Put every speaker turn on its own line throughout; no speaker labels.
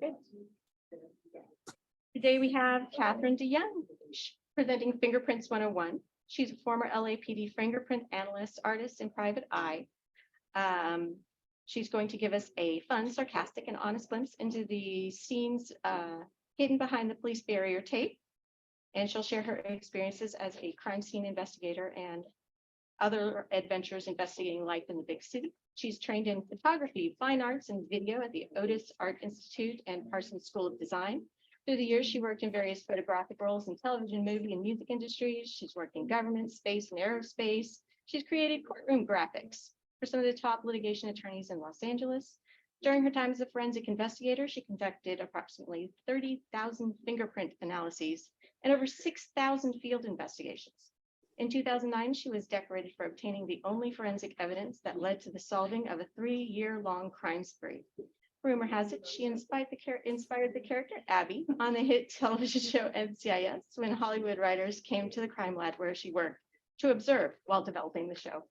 Good. Today we have Catherine DeYoung presenting Fingerprints 101. She's a former LAPD fingerprint analyst, artist, and private eye. She's going to give us a fun, sarcastic, and honest glimpse into the scenes hidden behind the police barrier tape. And she'll share her experiences as a crime scene investigator and other adventures investigating life in the big city. She's trained in photography, fine arts, and video at the Otis Art Institute and Parsons School of Design. Through the years, she worked in various photographic roles in television, movie, and music industries. She's worked in government, space, and aerospace. She's created courtroom graphics for some of the top litigation attorneys in Los Angeles. During her time as a forensic investigator, she conducted approximately 30,000 fingerprint analyses and over 6,000 field investigations. In 2009, she was decorated for obtaining the only forensic evidence that led to the solving of a 3-year-long crime spree. Rumor has it she inspired the character Abby on the hit television show NCIS when Hollywood writers came to the crime lab where she worked to observe while developing the show.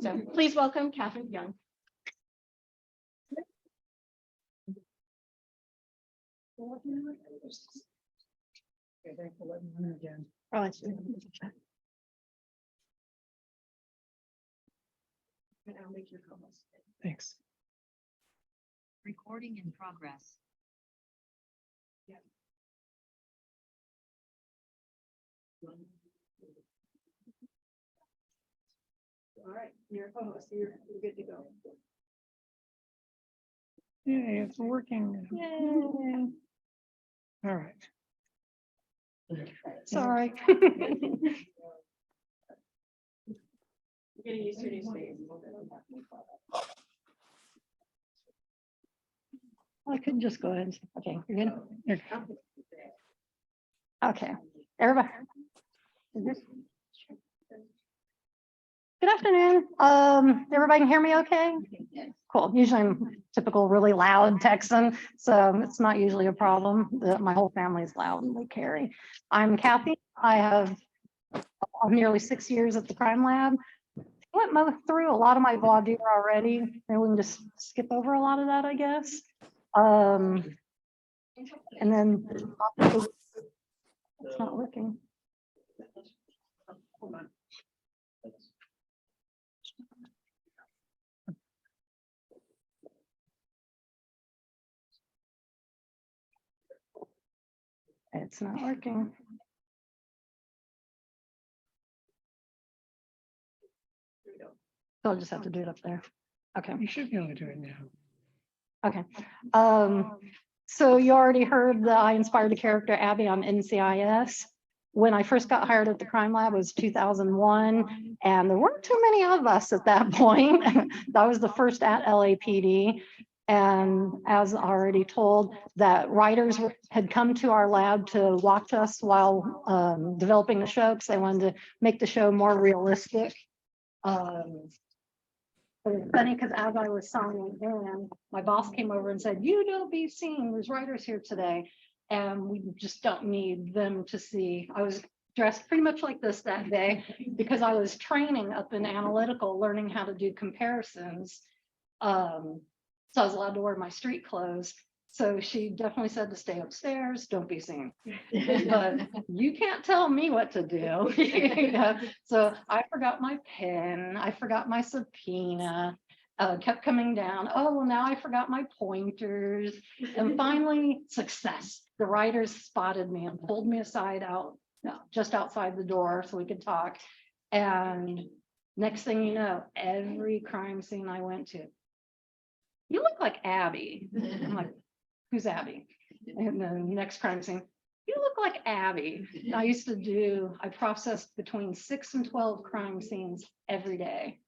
So please welcome Catherine DeYoung.
Okay, thanks for letting me in again.
Oh, it's I'll make your co-host.
Thanks.
Recording in progress.
All right, you're a co-host, you're good to go.
Yay, it's working.
Yay.
All right.
Sorry. You're getting used to these things.
I could just go ahead. Okay, you're good.
You're-
Okay, everybody. Good afternoon. Everybody can hear me okay? Cool. Usually I'm typical really loud Texan, so it's not usually a problem. My whole family is loud and they carry. I'm Kathy. I have nearly 6 years at the crime lab. Went through a lot of my voir dire already, and we can just skip over a lot of that, I guess. And then it's not working.
Hold on.
It's not working. So I'll just have to do it up there. Okay.
You should be able to do it now.
Okay. So you already heard that I inspired the character Abby on NCIS. When I first got hired at the crime lab was 2001, and there weren't too many of us at that point. That was the first at LAPD. And as already told, that writers had come to our lab to watch us while developing the show because they wanted to make the show more realistic. But it's funny because as I was signing in, my boss came over and said, "You don't be seen. There's writers here today, and we just don't need them to see." I was dressed pretty much like this that day because I was training up in analytical, learning how to do comparisons. So I was allowed to wear my street clothes. So she definitely said to stay upstairs, don't be seen. But you can't tell me what to do. You know? So I forgot my pen, I forgot my subpoena, kept coming down. Oh, well, now I forgot my pointers. And finally, success. The writers spotted me and pulled me aside just outside the door so we could talk. And next thing you know, every crime scene I went to, "You look like Abby." I'm like, "Who's Abby?" And then next crime scene, "You look like Abby." I processed between 6 and 12 crime scenes every day.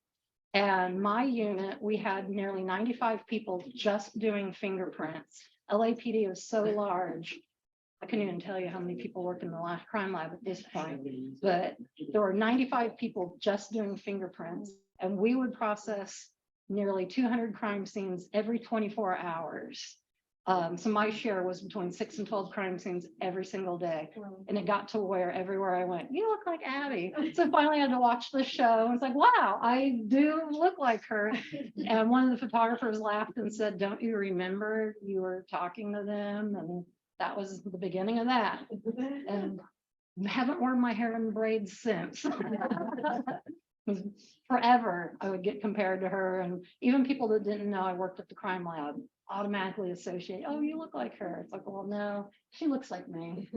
And my unit, we had nearly 95 people just doing fingerprints. LAPD was so large. I couldn't even tell you how many people work in the last crime lab at this point, but there were 95 people just doing fingerprints, and we would process nearly 200 crime scenes every 24 hours. So my share was between 6 and 12 crime scenes every single day. And it got to where everywhere I went, you look like Abby. So finally I had to watch the show. And it's like, wow, I do look like her. And one of the photographers laughed and said, don't you remember you were talking to them? And that was the beginning of that. And haven't worn my hair in braids since. Forever, I would get compared to her, and even people that didn't know I worked at the crime lab automatically associate, oh, you look like her. It's like, well, no, she looks like me.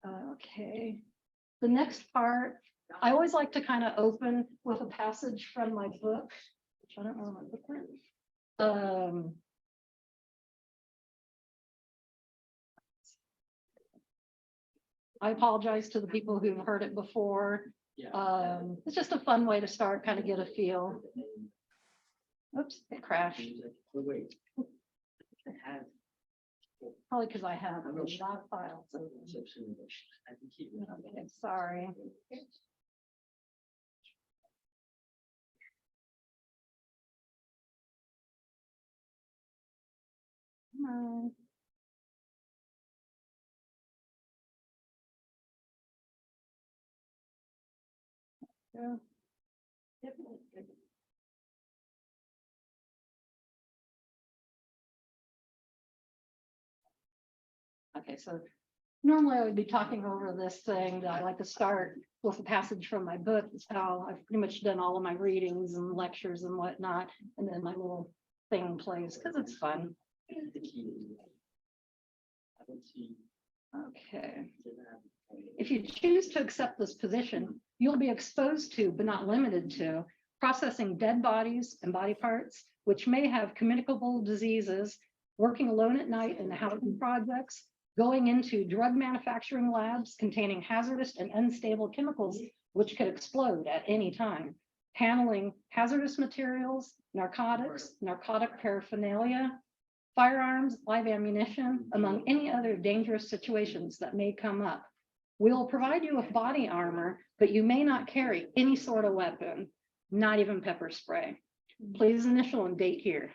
Okay, the next part, I always like to kind of open with a passage from my book, which I don't know where my book went. I apologize to the people who've heard it before. It's just a fun way to start, kind of get a feel. Oops, it crashed. Probably because I have a lot of files. Okay, sorry. Come on. Yeah. Okay, so normally I would be talking over this thing that I like to start with a passage from my book. It's how I've pretty much done all of my readings and lectures and whatnot. And then my little thing plays because it's fun. Okay. If you choose to accept this position, you'll be exposed to, but not limited to, processing dead bodies and body parts, which may have communicable diseases, working alone at night in the housing projects, going into drug manufacturing labs containing hazardous and unstable chemicals, which could explode at any time, handling hazardous materials, narcotics, narcotic paraphernalia, firearms, live ammunition, among any other dangerous situations that may come up. We will provide you with body armor, but you may not carry any sort of weapon, not even pepper spray. Please initial and date here.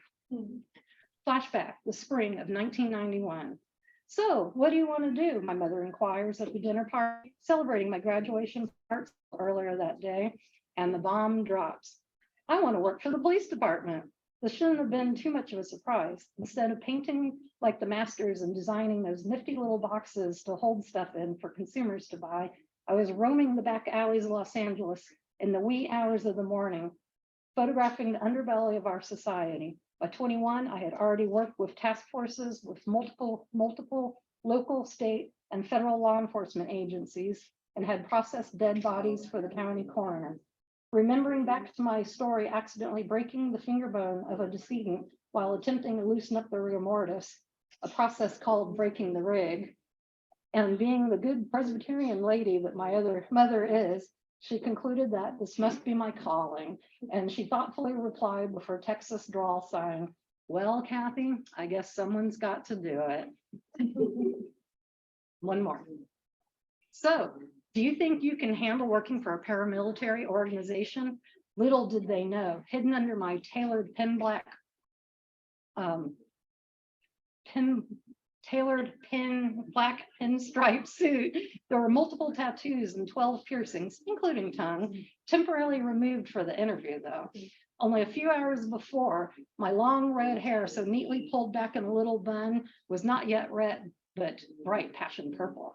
Flashback, the spring of 1991. So what do you want to do? My mother inquires at the dinner party, celebrating my graduation party earlier that day, and the bomb drops. I want to work for the police department. This shouldn't have been too much of a surprise. Instead of painting like the masters and designing those nifty little boxes to hold stuff in for consumers to buy, I was roaming the back alleys of Los Angeles in the wee hours of the morning, photographing the underbelly of our society. By 21, I had already worked with task forces with multiple local, state, and federal law enforcement agencies and had processed dead bodies for the county coroner. Remembering back to my story, accidentally breaking the finger bone of a decedent while attempting to loosen up the rigor mortis, a process called breaking the rig, and being the good Presbyterian lady that my other mother is, she concluded that this must be my calling, and she thoughtfully replied with her Texas drawl saying, well, Kathy, I guess someone's got to do it. One more. So, do you think you can handle working for a paramilitary organization? Little did they know, hidden under my tailored black pinstripe suit, there were multiple tattoos and 12 piercings, including tongue, temporarily removed for the interview though. Only a few hours before, my long red hair, so neatly pulled back in a little bun, was not yet red, but bright passion purple.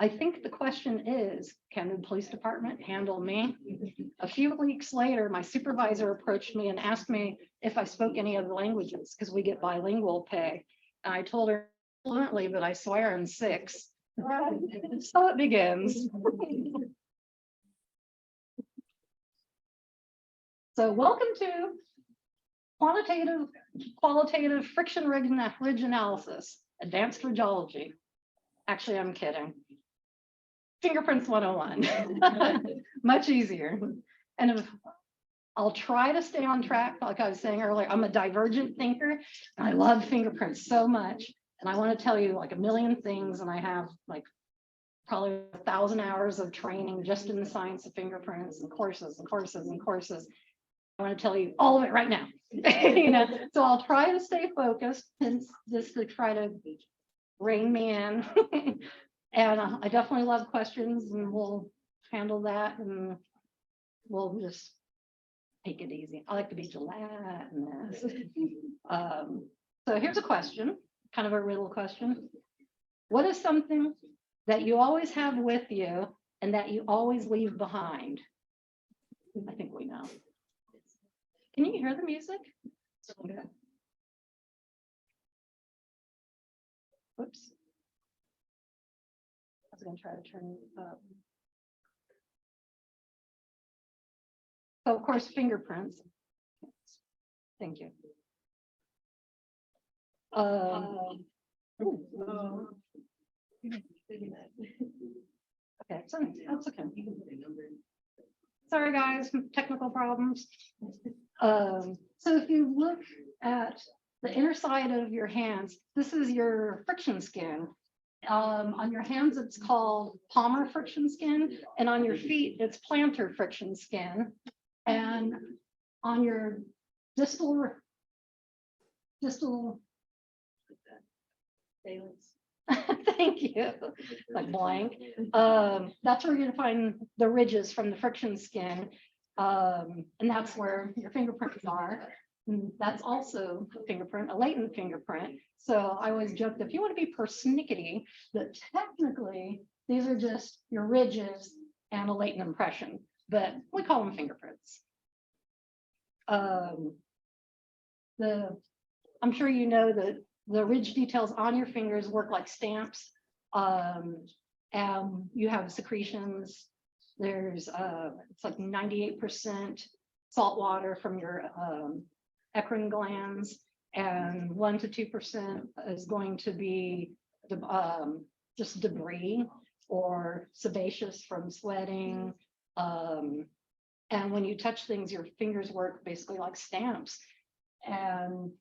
I think the question is, can the police department handle me? A few weeks later, my supervisor approached me and asked me if I spoke any other languages because we get bilingual pay. And I told her fluently, but I swear in 6. So it begins. So welcome to qualitative friction ridge analysis, advanced ridgeology. Actually, I'm kidding. Fingerprints 101, much easier. And if I'll try to stay on track, like I was saying earlier, I'm a divergent thinker. And I love fingerprints so much. And I want to tell you like a million things. And I have like probably 1,000 hours of training just in the science of fingerprints and courses and courses and courses. I want to tell you all of it right now. So I'll try to stay focused, hence just to try to rein me in. And I definitely love questions, and we'll handle that, and we'll just take it easy. I like to be gelatinous. So here's a question, kind of a riddle question. What is something that you always have with you and that you always leave behind? I think we know. Can you hear the music? Okay. Whoops. I was gonna try to turn it up. So of course, fingerprints. Thank you. Okay, so that's okay. Sorry, guys, technical problems. So if you look at the inner side of your hands, this is your friction skin. On your hands, it's called palmar friction skin, and on your feet, it's plantar friction skin. And on your distal thank you, like blank. That's where you're gonna find the ridges from the friction skin. And that's where your fingerprints are. And that's also a fingerprint, a latent fingerprint. So I always joke that if you want to be persnickety, that technically these are just your ridges and a latent impression, but we call them fingerprints. I'm sure you know that the ridge details on your fingers work like stamps. And you have secretions. There's it's like 98% salt water from your eccrine glands, and 1 to 2% is going to be just debris or sebaceous from sweating. And when you touch things, your fingers work basically like stamps, and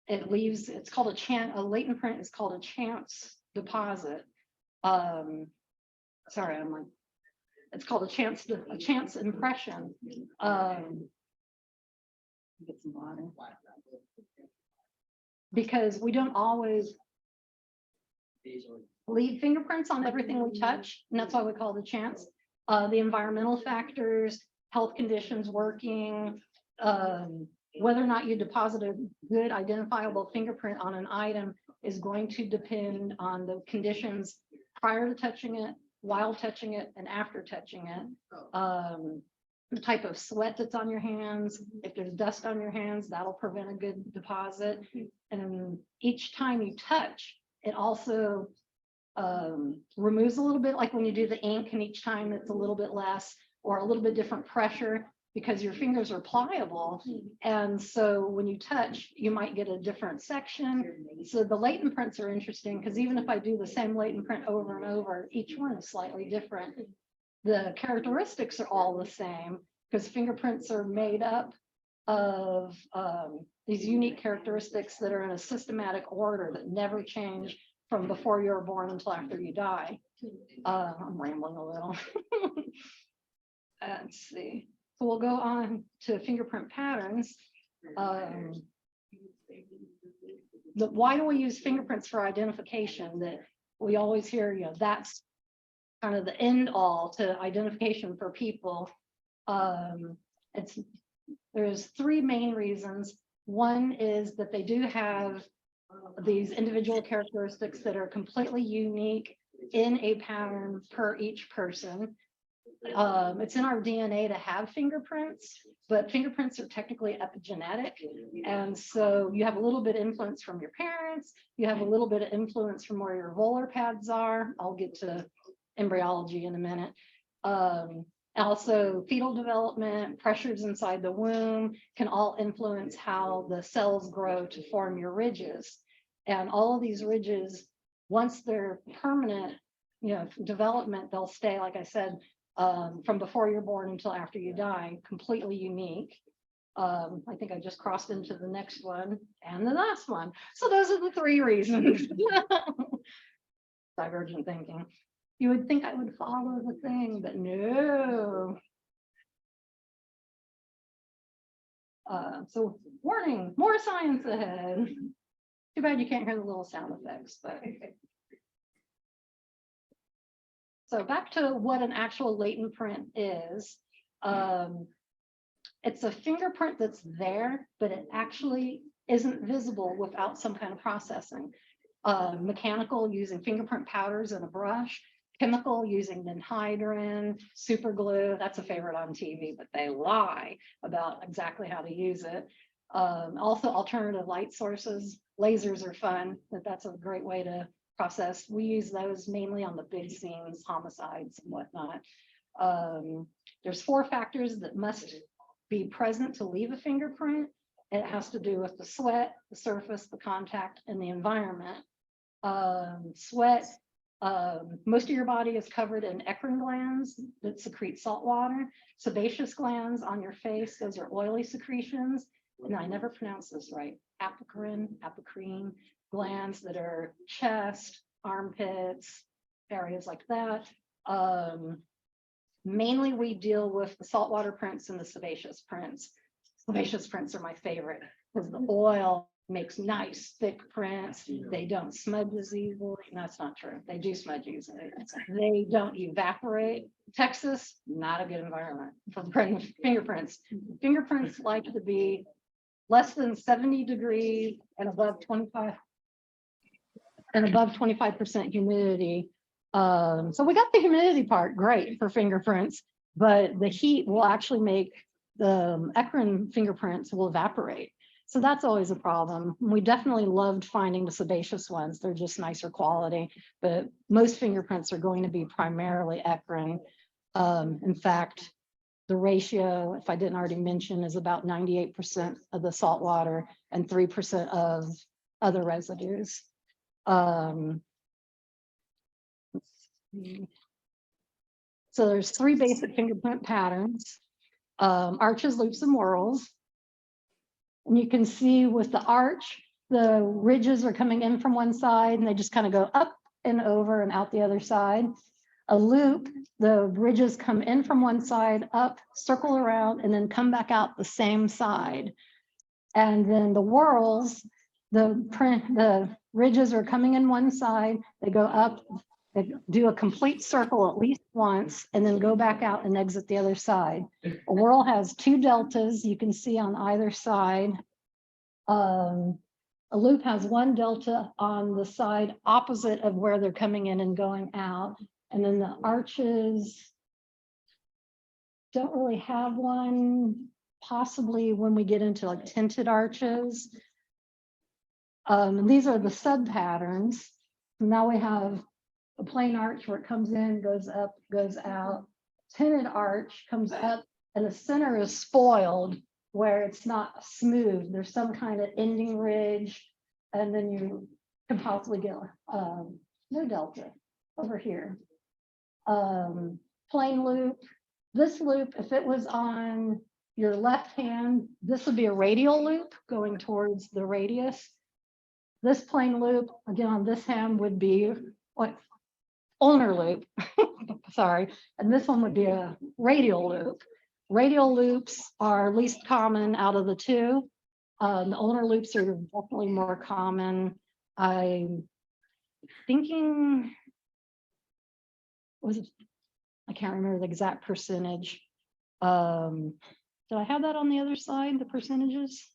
it leaves, it's called a latent print is called a chance deposit. Sorry, I'm like, it's called a chance impression. Get some water. Because we don't always leave fingerprints on everything we touch, and that's why we call it a chance. The environmental factors, health conditions working, whether or not you deposit a good identifiable fingerprint on an item is going to depend on the conditions prior to touching it, while touching it, and after touching it. The type of sweat that's on your hands. If there's dust on your hands, that'll prevent a good deposit. And each time you touch, it also removes a little bit, like when you do the ink, and each time it's a little bit less or a little bit different pressure, because your fingers are pliable. And so when you touch, you might get a different section. So the latent prints are interesting, because even if I do the same latent print over and over, each one is slightly different. The characteristics are all the same, because fingerprints are made up of these unique characteristics that are in a systematic order that never change from before you were born until after you die. I'm rambling a little. Let's see. So we'll go on to fingerprint patterns. Why do we use fingerprints for identification? That we always hear, you know, that's kind of the end all to identification for people. There's 3 main reasons. One is that they do have these individual characteristics that are completely unique in a pattern per each person. It's in our DNA to have fingerprints, but fingerprints are technically epigenetic. And so you have a little bit of influence from your parents. You have a little bit of influence from where your volar pads are. I'll get to embryology in a minute. Also, fetal development, pressures inside the womb can all influence how the cells grow to form your ridges. And all of these ridges, once they're permanent, you know, development, they'll stay, like I said, from before you're born until after you die, completely unique. I think I just crossed into the next one and the last one. So those are the 3 reasons. Divergent thinking. You would think I would follow the thing, but no. So warning, more science ahead. Too bad you can't hear the little sound effects, but. So back to what an actual latent print is. It's a fingerprint that's there, but it actually isn't visible without some kind of processing. Mechanical using fingerprint powders and a brush, chemical using menhydrin, super glue. That's a favorite on TV, but they lie about exactly how to use it. Also alternative light sources, lasers are fun, but that's a great way to process. We use those mainly on the big scenes, homicides and whatnot. There's 4 factors that must be present to leave a fingerprint. It has to do with the sweat, the surface, the contact, and the environment. Sweat, most of your body is covered in eccrine glands that secrete salt water. Sebaceous glands on your face, those are oily secretions. And I never pronounce this right. Apocrine glands that are chest, armpits, areas like that. Mainly we deal with the saltwater prints and the sebaceous prints. Sebaceous prints are my favorite because the oil makes nice thick prints. They don't smudge as easily. No, that's not true. They do smudge easily. They don't evaporate. Texas, not a good environment for printing fingerprints. Fingerprints like to be less than 70 degrees and above 25% humidity. So we got the humidity part great for fingerprints, but the heat will actually make the eccrine fingerprints will evaporate. So that's always a problem. We definitely loved finding the sebaceous ones. They're just nicer quality, but most fingerprints are going to be primarily eccrine. In fact, the ratio, if I didn't already mention, is about 98% of the salt water and 3% of other residues. So there's 3 basic fingerprint patterns, arches, loops, and whorls. And you can see with the arch, the ridges are coming in from one side and they just kind of go up and over and out the other side. A loop, the ridges come in from one side, up, circle around, and then come back out the same side. And then the whorls, the ridges are coming in one side, they go up, they do a complete circle at least once, and then go back out and exit the other side. A whorl has 2 deltas you can see on either side. A loop has 1 delta on the side opposite of where they're coming in and going out. And then the arches don't really have one, possibly when we get into like tinted arches. And these are the sub patterns. Now we have a plain arch where it comes in, goes up, goes out. Tinted arch comes up and the center is spoiled where it's not smooth. There's some kind of ending ridge, and then you can possibly get no delta over here. Plain loop. This loop, if it was on your left hand, this would be a radial loop going towards the radius. This plain loop, again, on this hand would be what? Ulnar loop, sorry. And this one would be a radial loop. Radial loops are least common out of the 2. The ulnar loops are definitely more common. I'm thinking, I can't remember the exact percentage. Did I have that on the other side, the percentages?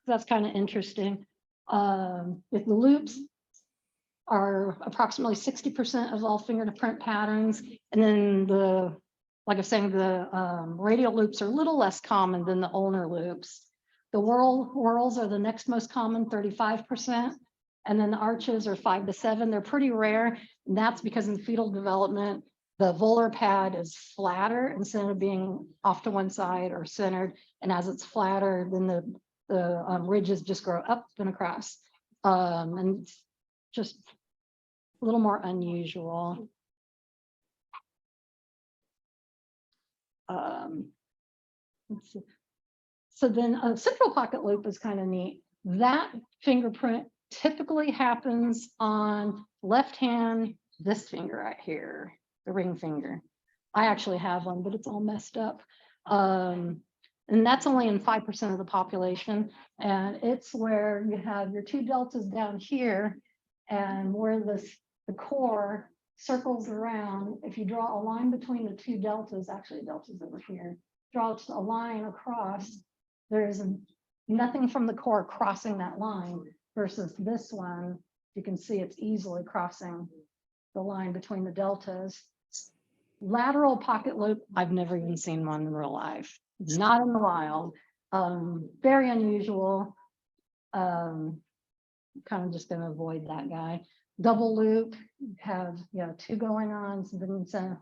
That's kind of interesting. If the loops are approximately 60% of all fingerprint patterns, and then like I was saying, the radial loops are a little less common than the ulnar loops. The whorls are the next most common, 35%, and then the arches are 5 to 7. They're pretty rare, and that's because in fetal development, the volar pad is flatter instead of being off to one side or centered, and as it's flatter, then the ridges just grow up and across, and just a little more unusual. Let's see. So then a central pocket loop is kind of neat. That fingerprint typically happens on left hand, this finger right here, the ring finger. I actually have one, but it's all messed up. And that's only in 5% of the population. And it's where you have your two deltas down here and where the core circles around. If you draw a line between the two deltas, actually deltas over here, draw a line across, there's nothing from the core crossing that line versus this one. You can see it's easily crossing the line between the deltas. Lateral pocket loop, I've never even seen one in real life. It's not in the wild. Very unusual. Kind of just gonna avoid that guy. Double loop, have two going on, so then it's the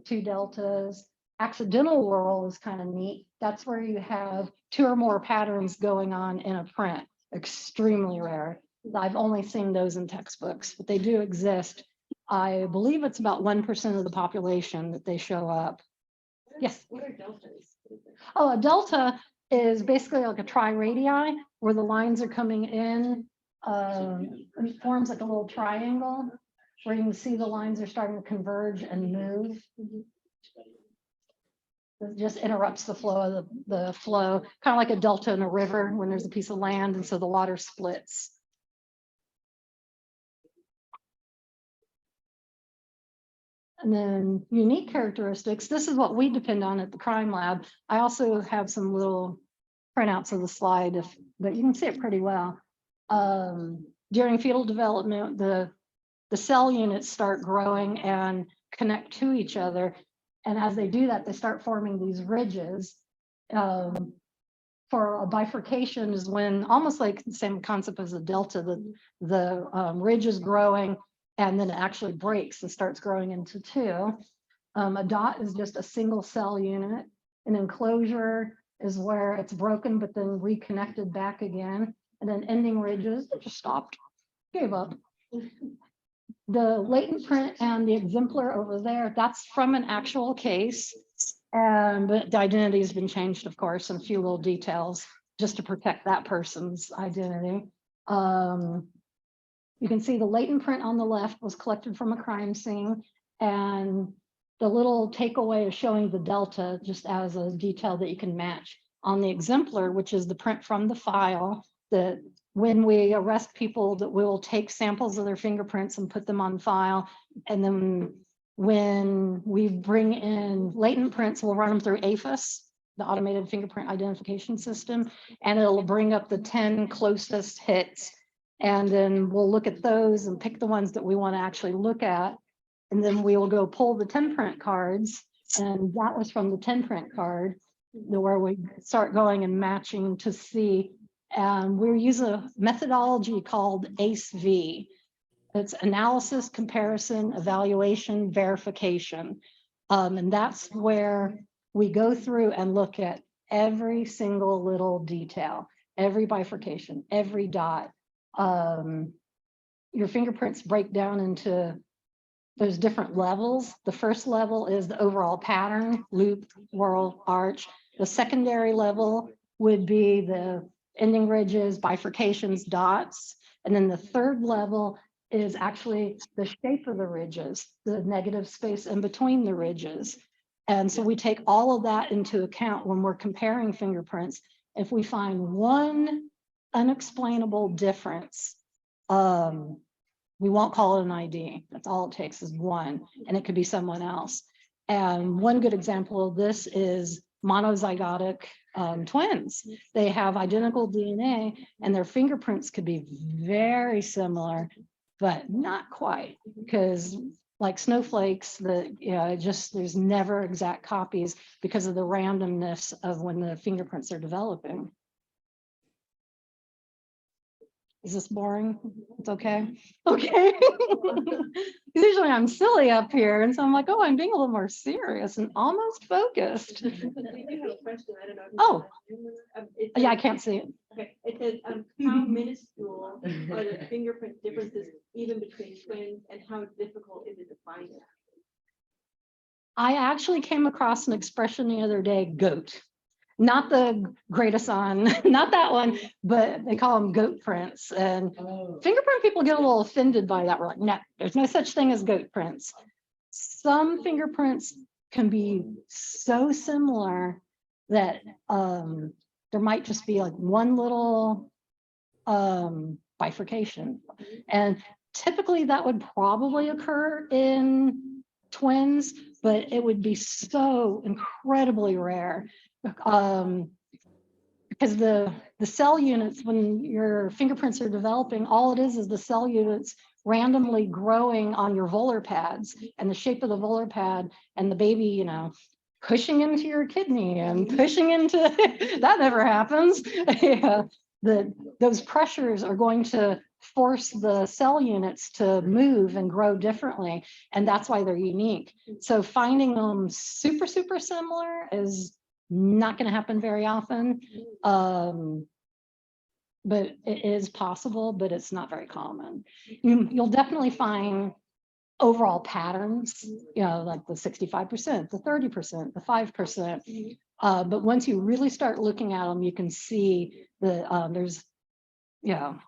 two deltas. Accidental whorl is kind of neat. That's where you have two or more patterns going on in a print. Extremely rare. I've only seen those in textbooks, but they do exist. I believe it's about 1% of the population that they show up. Yes.
What are deltas?
Oh, a delta is basically like a triradii where the lines are coming in. It forms like a little triangle where you can see the lines are starting to converge and move. It just interrupts the flow of the flow, kind of like a delta in a river when there's a piece of land and so the water splits. And then unique characteristics. This is what we depend on at the crime lab. I also have some little printouts of the slide, but you can see it pretty well. During fetal development, the cell units start growing and connect to each other. And as they do that, they start forming these ridges. For a bifurcation is when, almost like the same concept as a delta, the ridge is growing and then it actually breaks and starts growing into two. A dot is just a single cell unit. An enclosure is where it's broken but then reconnected back again. And then ending ridges, it just stopped, gave up. The latent print and the exemplar over there, that's from an actual case. But the identity has been changed, of course, and a few little details just to protect that person's identity. You can see the latent print on the left was collected from a crime scene, and the little takeaway is showing the delta just as a detail that you can match. On the exemplar, which is the print from the file, that when we arrest people, that we'll take samples of their fingerprints and put them on file, and then when we bring in latent prints, we'll run them through AFIS, the Automated Fingerprint Identification System, and it'll bring up the 10 closest hits. And then we'll look at those and pick the ones that we want to actually look at. And then we will go pull the 10 print cards. And that was from the 10 print card where we start going and matching to see. And we use a methodology called ACE-V. It's analysis, comparison, evaluation, verification. And that's where we go through and look at every single little detail, every bifurcation, every dot. Your fingerprints break down into those different levels. The first level is the overall pattern, loop, whorl, arch. The secondary level would be the ending ridges, bifurcations, dots. And then the third level is actually the shape of the ridges, the negative space in between the ridges. And so we take all of that into account when we're comparing fingerprints. If we find one unexplainable difference, we won't call it an ID. That's all it takes is one, and it could be someone else. And one good example of this is monozygotic twins. They have identical DNA and their fingerprints could be very similar, but not quite, because like snowflakes, there's never exact copies because of the randomness of when the fingerprints are developing. Is this boring? It's okay. Okay. Usually I'm silly up here, and so I'm like, oh, I'm being a little more serious and almost focused.
We do have a question. I don't know.
Oh,
It
yeah, I
says-
can't see it.
Okay, it says, how minuscule are the fingerprint differences even between twins, and how difficult is it to find it?
I actually came across an expression the other day, goat. Not the greatest on, not that one, but they call them goat prints. And fingerprint people get a little offended by that. We're like, no, there's no such thing as goat prints. Some fingerprints can be so similar that there might just be like one little bifurcation. And typically that would probably occur in twins, but it would be so incredibly rare. Because the cell units, when your fingerprints are developing, all it is the cell units randomly growing on your volar pads, and the shape of the volar pad and the baby, you know, pushing into your kidney and pushing into that never happens. Yeah. Those pressures are going to force the cell units to move and grow differently, and that's why they're unique. So finding them super similar is not going to happen very often, but it is possible, but it's not very common. You'll definitely find overall patterns, you know, like the 65%, the 30%, the 5%. But once you really start looking at them, you can see that there's, you know,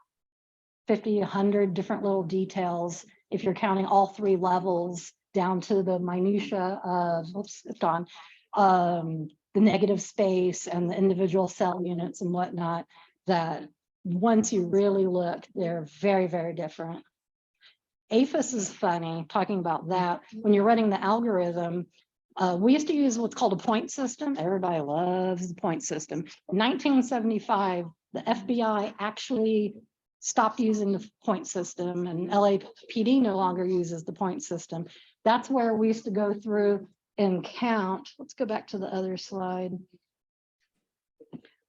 50, 100 different little details if you're counting all 3 levels down to the minutia of, oops, it's gone, the negative space and the individual cell units and whatnot, that once you really look, they're very different. APHIS is funny, talking about that. When you're running the algorithm, we used to use what's called a point system. Everybody loves the point system. In 1975, the FBI actually stopped using the point system, and LAPD no longer uses the point system. That's where we used to go through and count. Let's go back to the other slide.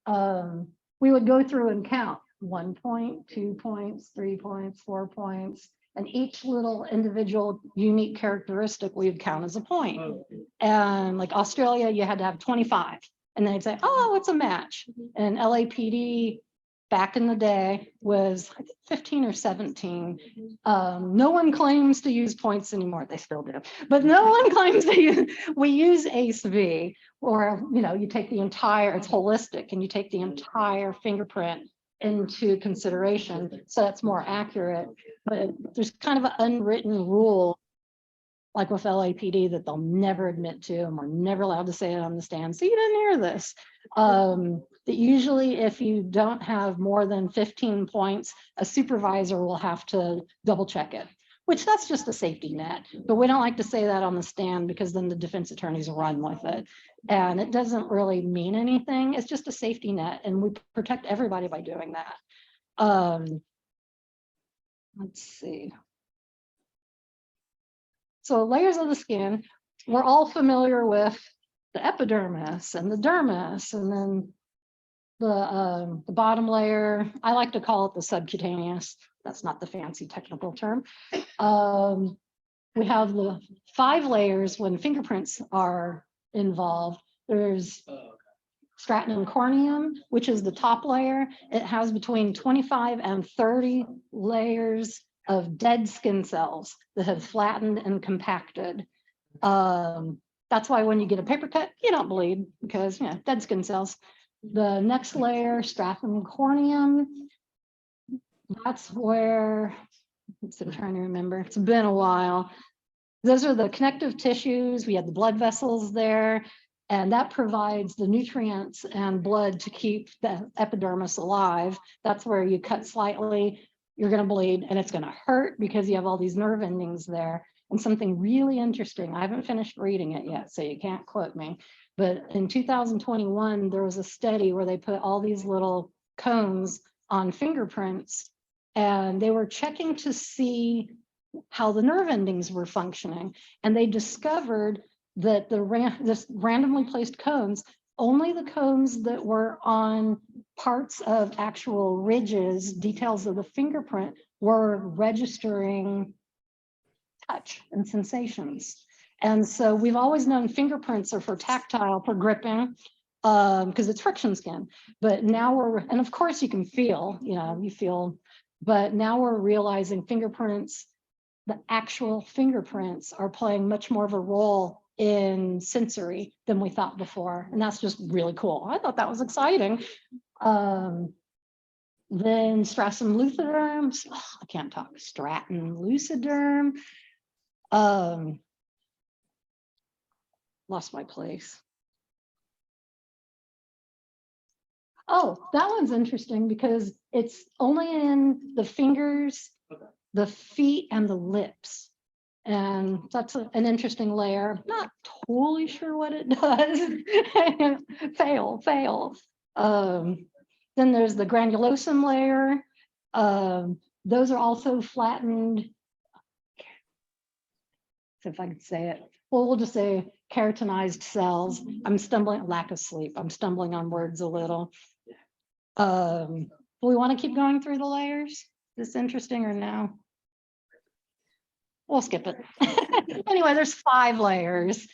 We would go through and count 1 point, 2 points, 3 points, 4 points, and each little individual unique characteristic we would count as a point. And like Australia, you had to have 25, and then they'd say, oh, it's a match. And LAPD back in the day was, I think, 15 or 17. No one claims to use points anymore. They still do, but no one claims to use. We use ACE-V, or, you know, you take the entire, it's holistic, and you take the entire fingerprint into consideration, so that's more accurate. But there's kind of an unwritten rule, like with LAPD, that they'll never admit to, and we're never allowed to say it on the stand. So you didn't hear this. That usually if you don't have more than 15 points, a supervisor will have to double check it, which that's just a safety net. But we don't like to say that on the stand, because then the defense attorneys run with it. And it doesn't really mean anything. It's just a safety net, and we protect everybody by doing that. Let's see. So layers of the skin, we're all familiar with the epidermis and the dermis, and then the bottom layer. I like to call it the subcutaneous. That's not the fancy technical term. We have the 5 layers when fingerprints are involved. There's stratum corneum, which is the top layer. It has between 25 and 30 layers of dead skin cells that have flattened and compacted. That's why when you get a paper cut, you don't bleed, because, you know, dead skin cells. The next layer, stratum corneum, that's where, I'm trying to remember, it's been a while. Those are the connective tissues. We have the blood vessels there, and that provides the nutrients and blood to keep the epidermis alive. That's where you cut slightly, you're going to bleed, and it's going to hurt because you have all these nerve endings there. And something really interesting, I haven't finished reading it yet, so you can't quote me, but in 2021, there was a study where they put all these little cones on fingerprints, and they were checking to see how the nerve endings were functioning. And they discovered that this randomly placed cones, only the cones that were on parts of actual ridges, details of the fingerprint, were registering touch and sensations. And so we've always known fingerprints are for tactile, for gripping, because it's friction skin. But now and of course you can feel, you know, you feel, but now we're realizing fingerprints, the actual fingerprints, are playing much more of a role in sensory than we thought before. And that's just really cool. I thought that was exciting. Then stratum luciderm, I can't talk, stratum luciderm. lost my place. Oh, that one's interesting because it's only in the fingers, the feet, and the lips. And that's an interesting layer. Not totally sure what it does. Fail. Then there's the granulosum layer. Those are also flattened. If I could say it, well, we'll just say keratinized cells. I'm stumbling, lack of sleep. I'm stumbling on words a little. Do we want to keep going through the layers? Is this interesting or no? We'll skip it. Anyway, there's 5 layers.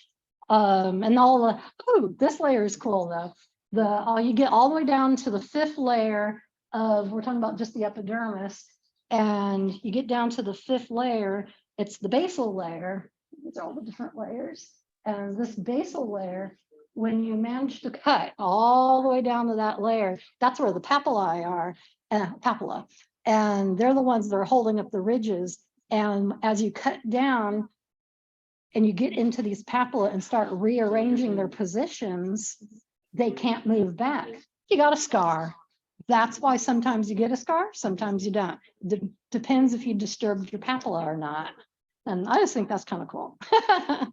And all the, ooh, this layer is cool though. You get all the way down to the 5th layer of, we're talking about just the epidermis, and you get down to the 5th layer, it's the basal layer. These are all the different layers. And this basal layer, when you manage to cut all the way down to that layer, that's where the papillae are, papilla. And they're the ones that are holding up the ridges. And as you cut down and you get into these papilla and start rearranging their positions, they can't move back. You got a scar. That's why sometimes you get a scar, sometimes you don't. Depends if you disturbed your papilla or not. And I just think that's kind of cool. I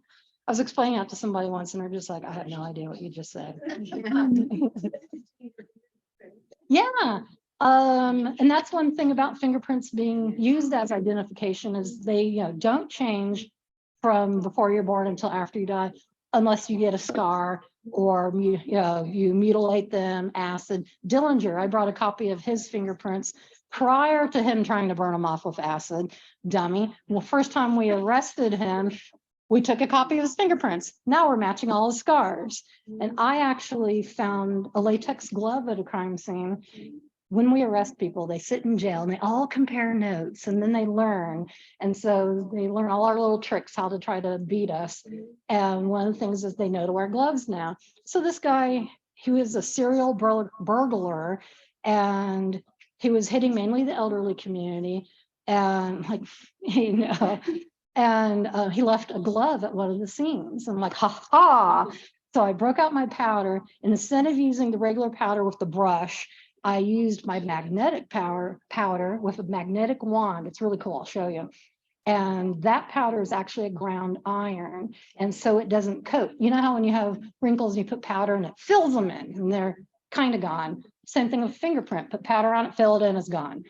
was explaining that to somebody once and they're just like, I have no idea what you just said. Yeah. And that's one thing about fingerprints being used as identification is they don't change from before you're born until after you die, unless you get a scar or you mutilate them, acid. Dillinger, I brought a copy of his fingerprints prior to him trying to burn them off with acid, dummy. Well, first time we arrested him, we took a copy of his fingerprints. Now we're matching all his scars. And I actually found a latex glove at a crime scene. When we arrest people, they sit in jail and they all compare notes and then they learn. And so they learn all our little tricks, how to try to beat us. And one of the things is they know to wear gloves now. So this guy, he was a serial burglar and he was hitting mainly the elderly community. And like, and he left a glove at one of the scenes. I'm like, ha ha. So I broke out my powder, and instead of using the regular powder with the brush, I used my magnetic powder with a magnetic wand. It's really cool. I'll show you. And that powder is actually a ground iron. And so it doesn't coat. You know how when you have wrinkles, you put powder and it fills them in and they're kind of gone. Same thing with fingerprint, put powder on it, fill it in, it's gone.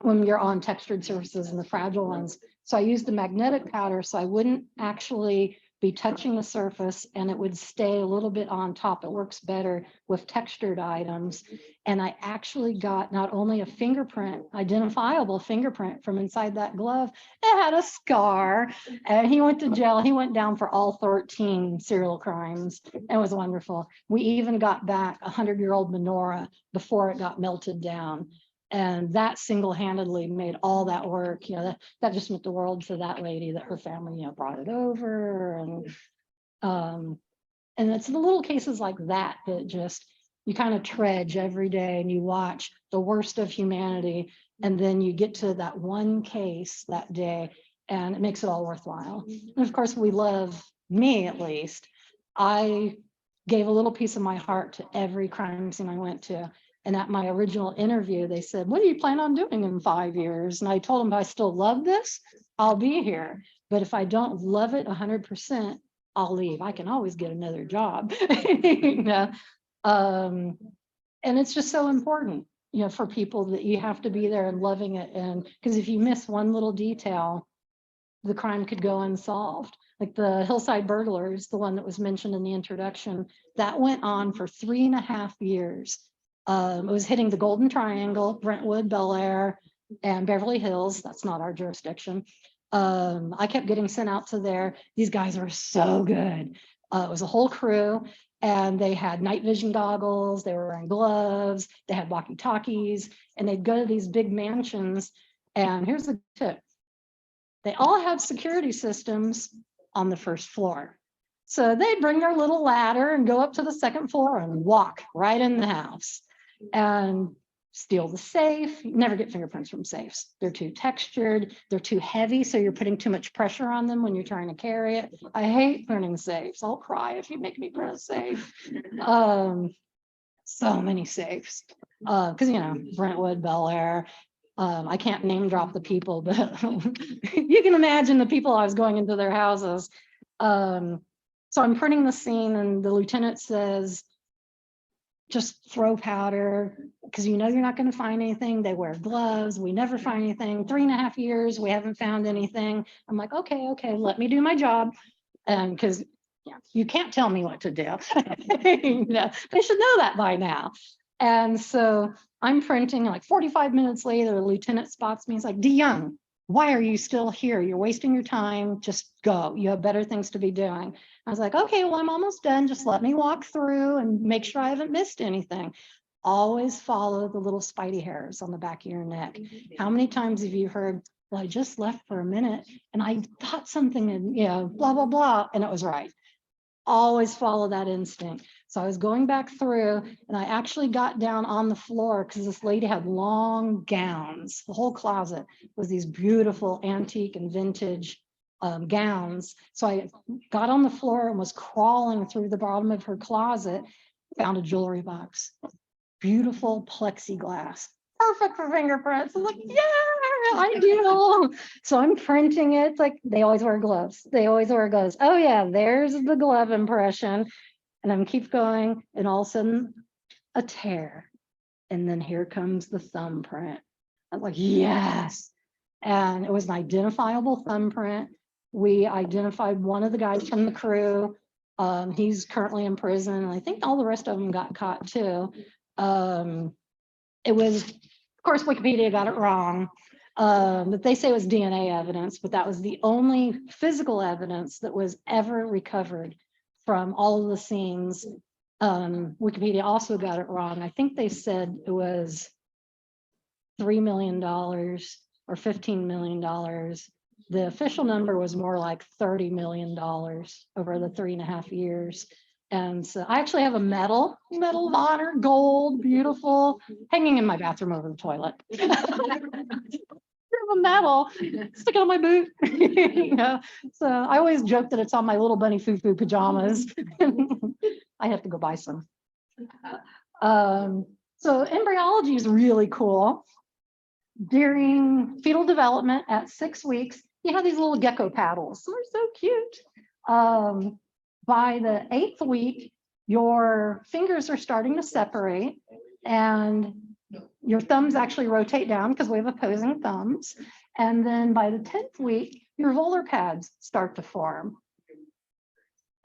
When you're on textured surfaces and the fragile ones. So I used the magnetic powder so I wouldn't actually be touching the surface and it would stay a little bit on top. It works better with textured items. And I actually got not only a fingerprint, identifiable fingerprint from inside that glove, it had a scar. And he went to jail. He went down for all 13 serial crimes. It was wonderful. We even got back a 100-year-old menorah before it got melted down. And that single-handedly made all that work. That just meant the world for that lady, that her family, brought it over. And it's the little cases like that that just, you kind of trudge every day and you watch the worst of humanity. And then you get to that one case that day and it makes it all worthwhile. And of course, we love, me at least, I gave a little piece of my heart to every crime scene I went to. And at my original interview, they said, what do you plan on doing in 5 years? And I told them, if I still love this, I'll be here. But if I don't love it 100%, I'll leave. I can always get another job. And it's just so important, for people that you have to be there and loving it. And because if you miss one little detail, the crime could go unsolved. Like the Hillside Burglars, the one that was mentioned in the introduction, that went on for 3.5 years. It was hitting the Golden Triangle, Brentwood, Bel Air, and Beverly Hills. That's not our jurisdiction. I kept getting sent out to there. These guys are so good. It was a whole crew, and they had night vision goggles. They were wearing gloves. They had walkie-talkies, and they'd go to these big mansions. And here's the tip. They all have security systems on the first floor. So they'd bring their little ladder and go up to the second floor and walk right in the house. And steal the safe. You never get fingerprints from safes. They're too textured, they're too heavy, so you're putting too much pressure on them when you're trying to carry it. I hate printing safes. I'll cry if you make me print a safe. So many safes. Because Brentwood, Bel Air. I can't name drop the people, but you can imagine the people I was going into their houses. So I'm printing the scene and the lieutenant says, just throw powder because you're not going to find anything. They wear gloves. We never find anything. 3.5 years, we haven't found anything. I'm like, okay, let me do my job. And because you can't tell me what to do. They should know that by now. And so I'm printing, like 45 minutes later, the lieutenant spots me. He's like, DeYoung, why are you still here? You're wasting your time. Just go. You have better things to be doing. I was like, okay, well, I'm almost done. Just let me walk through and make sure I haven't missed anything. Always follow the little spidey hairs on the back of your neck. How many times have you heard, well, I just left for a minute and I thought something and, blah, blah, blah. And it was right. Always follow that instinct. So I was going back through and I actually got down on the floor because this lady had long gowns. The whole closet was these beautiful antique and vintage gowns. So I got on the floor and was crawling through the bottom of her closet, found a jewelry box, beautiful plexiglass, perfect for fingerprints. I'm like, yeah, ideal. So I'm printing it. It's like they always wear gloves. They always wear gloves. Oh yeah, there's the glove impression. And I'm keep going, and all of a sudden a tear. And then here comes the thumbprint. I'm like, yes. And it was an identifiable thumbprint. We identified one of the guys from the crew. He's currently in prison. I think all the rest of them got caught too. It was, of course, Wikipedia got it wrong. But they say it was DNA evidence, but that was the only physical evidence that was ever recovered from all of the scenes. Wikipedia also got it wrong. I think they said it was $3 million or $15 million. The official number was more like $30 million over the 3.5 years. And so I actually have a medal of honor, gold, beautiful, hanging in my bathroom over the toilet. A medal, stick it on my boot. So I always joke that it's on my little bunny foo-foo pajamas. I have to go buy some. So embryology is really cool. During fetal development at 6 weeks, you have these little gecko paddles. They're so cute. By the 8th week, your fingers are starting to separate and your thumbs actually rotate down because we have opposing thumbs. And then by the 10th week, your volar pads start to form.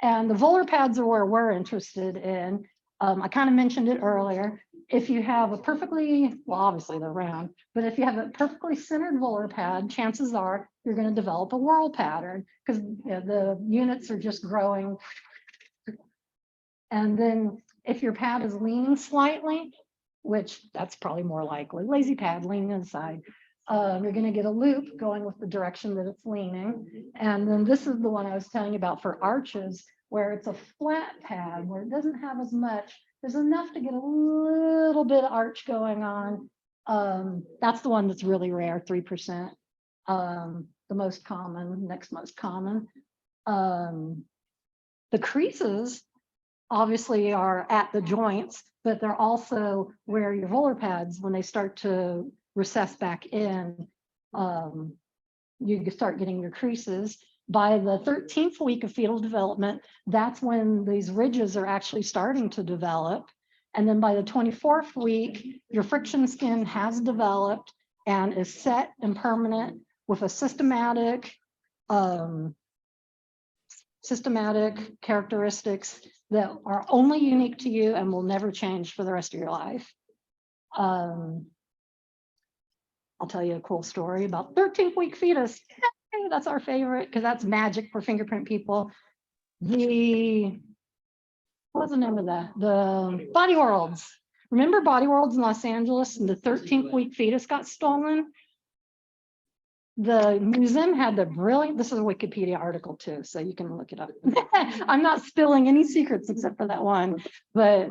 And the volar pads are where we're interested in. I kind of mentioned it earlier. If you have a perfectly, well, obviously they're round, but if you have a perfectly centered volar pad, chances are you're going to develop a whorl pattern because the units are just growing. And then if your pad is leaning slightly, which that's probably more likely, lazy pad leaning inside, you're going to get a loop going with the direction that it's leaning. And then this is the one I was telling you about for arches, where it's a flat pad where it doesn't have as much. There's enough to get a little bit of arch going on. That's the one that's really rare, 3%. The most common, next most common. The creases obviously are at the joints, but they're also where your volar pads, when they start to recess back in, you start getting your creases. By the 13th week of fetal development, that's when these ridges are actually starting to develop. And then by the 24th week, your friction skin has developed and is set and permanent with a systematic characteristics that are only unique to you and will never change for the rest of your life. I'll tell you a cool story about 13th week fetus. Hey, that's our favorite because that's magic for fingerprint people. What's the name of that? The Body Worlds. Remember Body Worlds in Los Angeles and the 13th week fetus got stolen? The museum had the brilliant, this is a Wikipedia article too, so you can look it up. I'm not spilling any secrets except for that one, but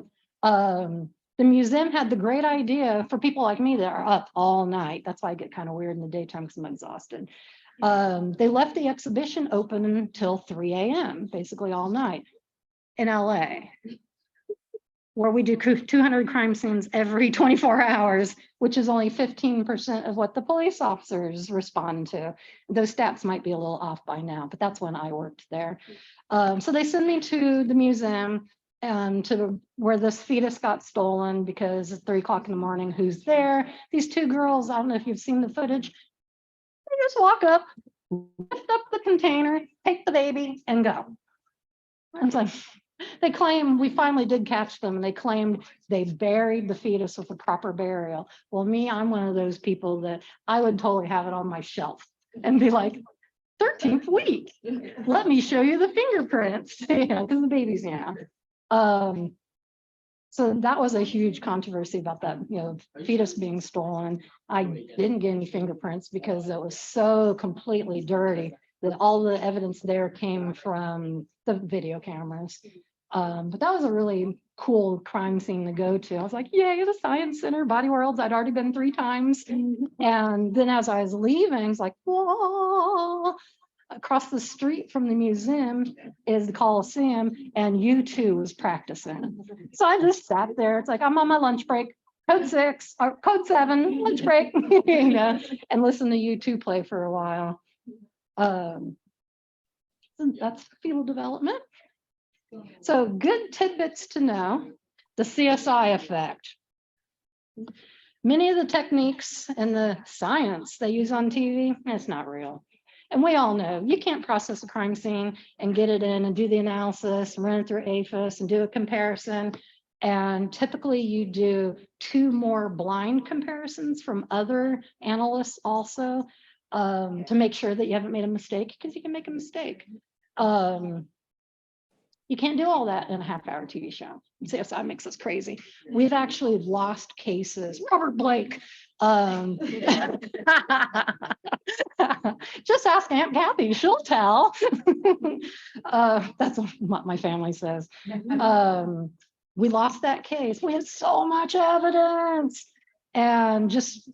the museum had the great idea for people like me that are up all night. That's why I get kind of weird in the daytime because I'm exhausted. They left the exhibition open until 3 a.m., basically all night in LA, where we do 200 crime scenes every 24 hours, which is only 15% of what the police officers respond to. Those stats might be a little off by now, but that's when I worked there. So they send me to the museum to where this fetus got stolen because it's 3 o'clock in the morning. Who's there? These 2 girls, I don't know if you've seen the footage. They just walk up, lift up the container, take the baby and go. I was like, they claim, we finally did catch them and they claimed they buried the fetus with a proper burial. Well, me, I'm one of those people that I would totally have it on my shelf and be like, 13th week, let me show you the fingerprints, because the baby's, so that was a huge controversy about that, fetus being stolen. I didn't get any fingerprints because it was so completely dirty that all the evidence there came from the video cameras. But that was a really cool crime scene to go to. I was like, yay, the Science Center, Body Worlds. I'd already been 3 times. And then as I was leaving, it's like, whoa, across the street from the museum is the Coliseum, and U2 was practicing. So I just sat there. It's like, I'm on my lunch break, code 6 or code 7, lunch break, and listen to U2 play for a while. That's fetal development. So good tidbits to know. The CSI effect. Many of the techniques and the science they use on TV, it's not real. And we all know you can't process a crime scene and get it in and do the analysis and run it through APHIS and do a comparison. And typically you do 2 more blind comparisons from other analysts also to make sure that you haven't made a mistake, because you can make a mistake. You can't do all that in a half-hour TV show. CSI makes us crazy. We've actually lost cases. Robert Blake. Just ask Aunt Kathy, she'll tell. That's what my family says. We lost that case. We had so much evidence. And just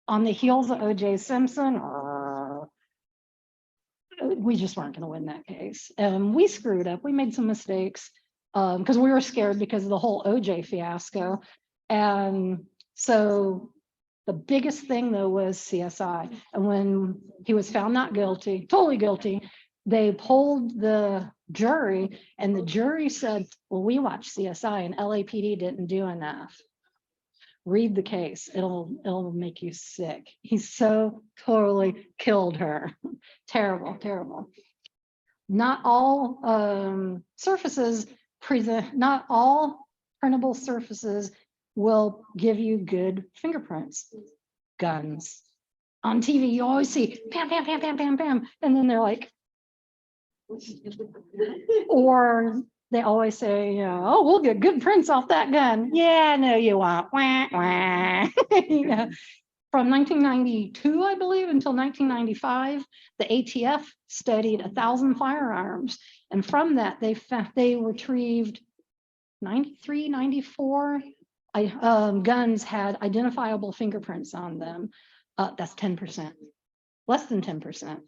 on the heels of O.J. Simpson, we just weren't going to win that case. And we screwed up. We made some mistakes because we were scared because of the whole OJ fiasco. And so the biggest thing though was CSI. And when he was found not guilty, totally guilty, they polled the jury and the jury said, well, we watched CSI and LAPD didn't do enough. Read the case. It'll make you sick. He so totally killed her. Terrible, terrible. Not all surfaces present, not all printable surfaces will give you good fingerprints. Guns. On TV, you always see bam, bam, bam, bam, bam, bam. And then they're like, or they always say, oh, we'll get good prints off that gun. Yeah, no, you won't. Wah, wah. From 1992, I believe, until 1995, the ATF studied 1,000 firearms. And from that, they retrieved 93, 94 guns had identifiable fingerprints on them. That's 10%, less than 10%.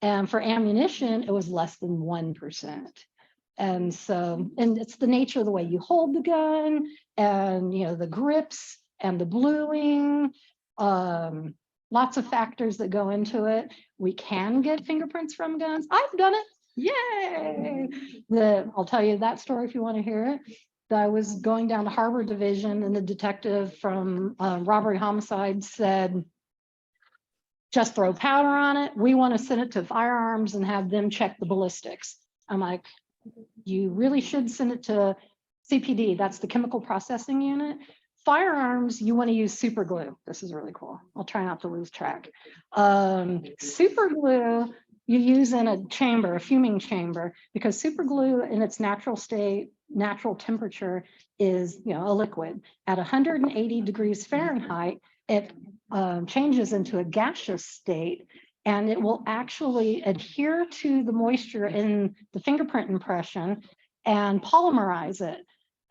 And for ammunition, it was less than 1%. And so, and it's the nature of the way you hold the gun and, the grips and the bluing, lots of factors that go into it. We can get fingerprints from guns. I've done it. Yay. I'll tell you that story if you want to hear it. I was going down to Harbor Division and the detective from robbery homicide said, just throw powder on it. We want to send it to firearms and have them check the ballistics. I'm like, you really should send it to CPD. That's the chemical processing unit. Firearms, you want to use super glue. This is really cool. I'll try not to lose track. Super glue you use in a chamber, a fuming chamber, because super glue in its natural state, natural temperature is, a liquid. At 180 degrees Fahrenheit, it changes into a gaseous state, and it will actually adhere to the moisture in the fingerprint impression and polymerize it.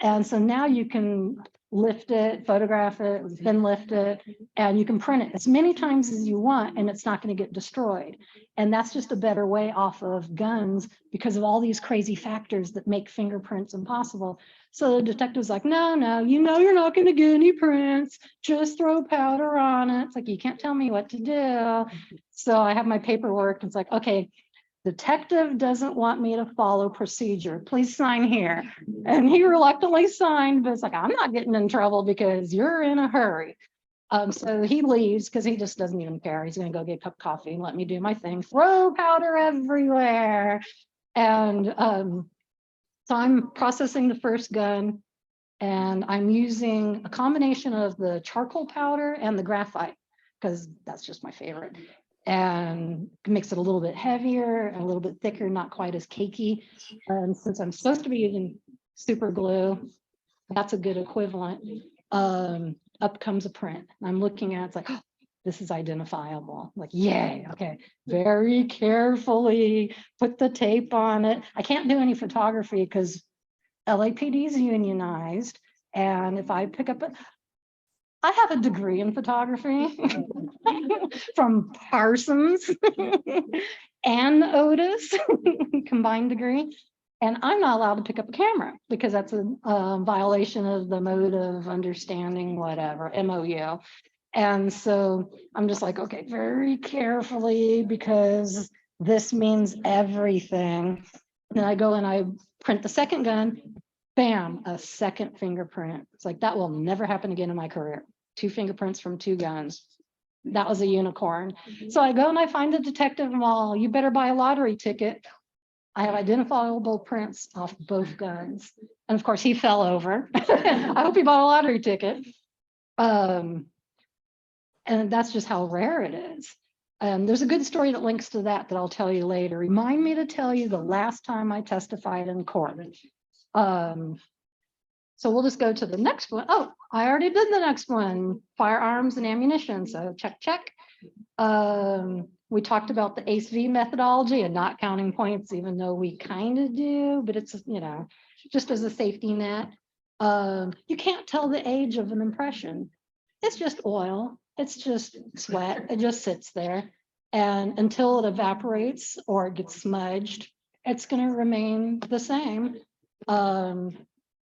And so now you can lift it, photograph it, then lift it, and you can print it as many times as you want, and it's not going to get destroyed. And that's just a better way off of guns because of all these crazy factors that make fingerprints impossible. So the detective's like, no, you know you're not going to get any prints. Just throw powder on it. It's like, you can't tell me what to do. So I have my paperwork. It's like, okay, detective doesn't want me to follow procedure. Please sign here. And he reluctantly signed, but it's like, I'm not getting in trouble because you're in a hurry. So he leaves because he just doesn't even care. He's going to go get a cup of coffee and let me do my thing, throw powder everywhere. And so I'm processing the first gun, and I'm using a combination of the charcoal powder and the graphite because that's just my favorite. And makes it a little bit heavier and a little bit thicker, not quite as cakey. And since I'm supposed to be using super glue, that's a good equivalent. Up comes a print. I'm looking at it, it's like, oh, this is identifiable. Like, yay, okay. Very carefully put the tape on it. I can't do any photography because LAPD is unionized. And if I pick up I have a degree in photography from Parsons and Otis, combined degree. And I'm not allowed to pick up a camera because that's a violation of the mode of understanding, whatever, MOU. And so I'm just like, okay, very carefully because this means everything. And I go and I print the second gun, bam, a second fingerprint. It's like, that will never happen again in my career. 2 fingerprints from 2 guns. That was a unicorn. So I go and I find the detective mall. You better buy a lottery ticket. I have identifiable prints off both guns. And of course he fell over. I hope he bought a lottery ticket. And that's just how rare it is. There's a good story that links to that I'll tell you later. Remind me to tell you the last time I testified in court. So we'll just go to the next one. Oh, I already did the next one, firearms and ammunition. So check. We talked about the ACE-V methodology and not counting points, even though we kind of do, but it's, just as a safety net. You can't tell the age of an impression. It's just oil. It's just sweat. It just sits there. And until it evaporates or it gets smudged, it's going to remain the same.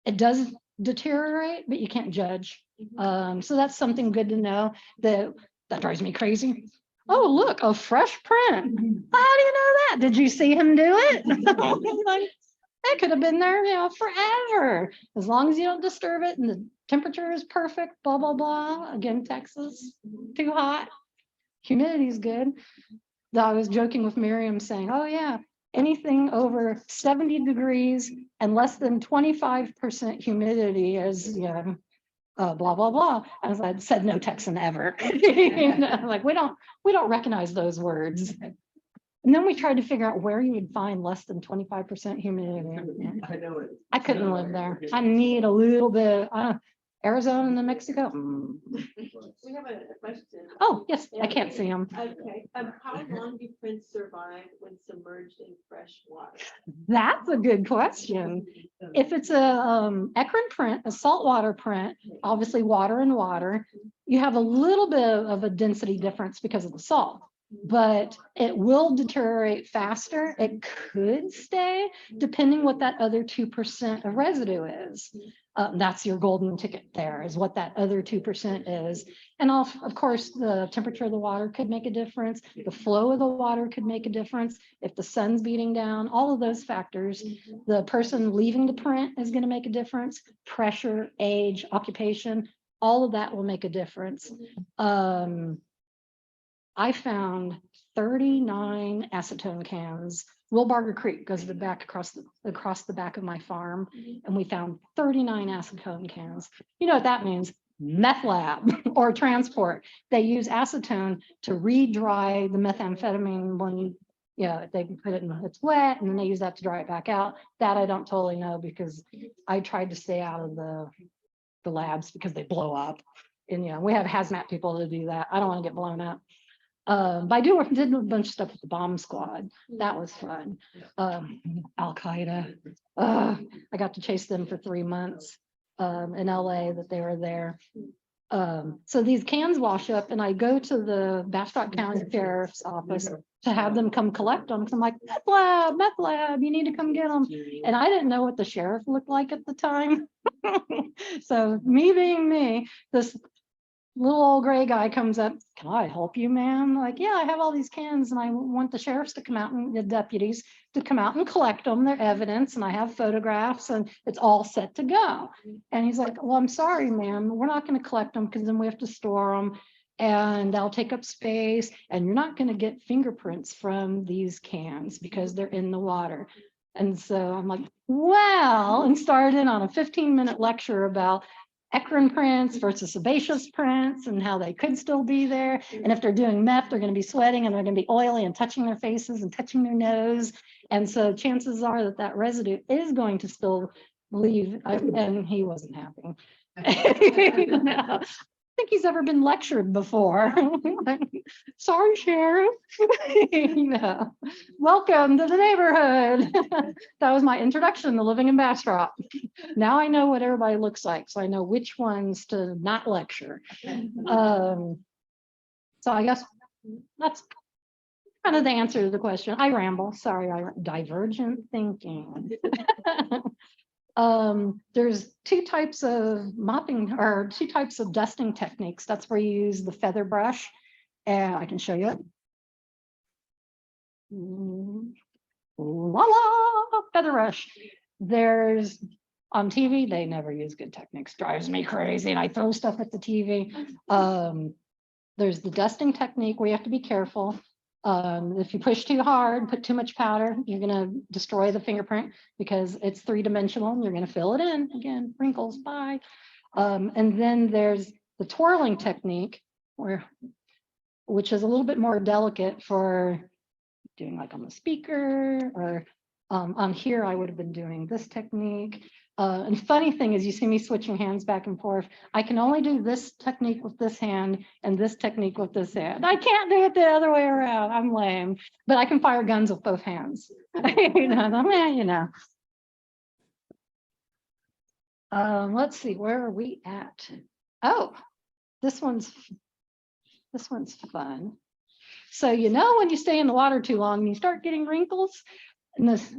It does deteriorate, but you can't judge. So that's something good to know. That drives me crazy. Oh, look, a fresh print. How do you know that? Did you see him do it? Like, that could have been there, forever. As long as you don't disturb it and the temperature is perfect, blah, blah, blah. Again, Texas, too hot. Humidity is good. I was joking with Miriam saying, oh yeah, anything over 70 degrees and less than 25% humidity is, blah, blah, blah. As I said, no Texan ever. Like we don't recognize those words. And then we tried to figure out where you would find less than 25% humidity.
I know it.
I couldn't live there. I need a little bit, Arizona and New Mexico.
We have a question.
Oh, yes, I can't see them.
Okay, how long do prints survive when submerged in fresh water?
That's a good question. If it's a ecrin print, a saltwater print, obviously water and water, you have a little bit of a density difference because of the salt, but it will deteriorate faster. It could stay depending what that other 2% of residue is. That's your golden ticket there, is what that other 2% is. And of course, the temperature of the water could make a difference. The flow of the water could make a difference. If the sun's beating down, all of those factors, the person leaving the print is going to make a difference. Pressure, age, occupation, all of that will make a difference. I found 39 acetone cans. Wilbarger Creek goes to the back across the back of my farm, and we found 39 acetone cans. You know what that means? Meth lab or transport. They use acetone to re-dry the methamphetamine when they can put it in, it's wet, and then they use that to dry it back out. That I don't totally know because I tried to stay out of the labs because they blow up. And we have hazmat people to do that. I don't want to get blown up. But I did a bunch of stuff with the bomb squad. That was fun. Al Qaeda. I got to chase them for 3 months in LA that they were there. So these cans wash up and I go to the Bastrop County Sheriff's Office to have them come collect them. So I'm like, meth lab, you need to come get them. And I didn't know what the sheriff looked like at the time. So me being me, this little old gray guy comes up, can I help you, ma'am? Like, yeah, I have all these cans and I want the sheriffs to come out and the deputies to come out and collect them, their evidence, and I have photographs and it's all set to go. And he's like, well, I'm sorry, ma'am, we're not going to collect them because then we have to store them and they'll take up space and you're not going to get fingerprints from these cans because they're in the water. And so I'm like, well, and started in on a 15-minute lecture about eccrine prints versus sebaceous prints and how they could still be there. And if they're doing meth, they're going to be sweating and they're going to be oily and touching their faces and touching their nose. And so chances are that that residue is going to still leave. And he wasn't happy. No. I think he's ever been lectured before. Sorry, Sheriff. No. Welcome to the neighborhood. That was my introduction to living in Bastrop. Now I know what everybody looks like, so I know which ones to not lecture. So I guess that's kind of the answer to the question. I ramble. Sorry, divergent thinking. There's 2 types of mopping or 2 types of dusting techniques. That's where you use the feather brush, and I can show you it. La la, feather brush. There's on TV, they never use good techniques. Drives me crazy, and I throw stuff at the TV. There's the dusting technique where you have to be careful. If you push too hard, put too much powder, you're going to destroy the fingerprint because it's 3-dimensional and you're going to fill it in. Again, wrinkles, bye. And then there's the twirling technique, which is a little bit more delicate for doing like on the speaker or on here, I would have been doing this technique. And funny thing is you see me switching hands back and forth. I can only do this technique with this hand and this technique with this hand. I can't do it the other way around. I'm lame, but I can fire guns with both hands. You know. Let's see, where are we at? Oh, this one's fun. So when you stay in the water too long and you start getting wrinkles, and this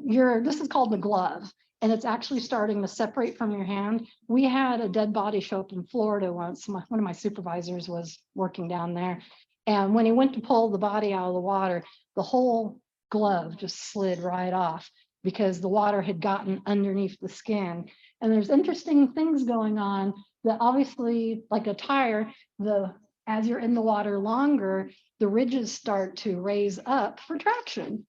is called the glove. And it's actually starting to separate from your hand. We had a dead body show up in Florida once. One of my supervisors was working down there. And when he went to pull the body out of the water, the whole glove just slid right off because the water had gotten underneath the skin. And there's interesting things going on that obviously, like a tire, as you're in the water longer, the ridges start to raise up for traction.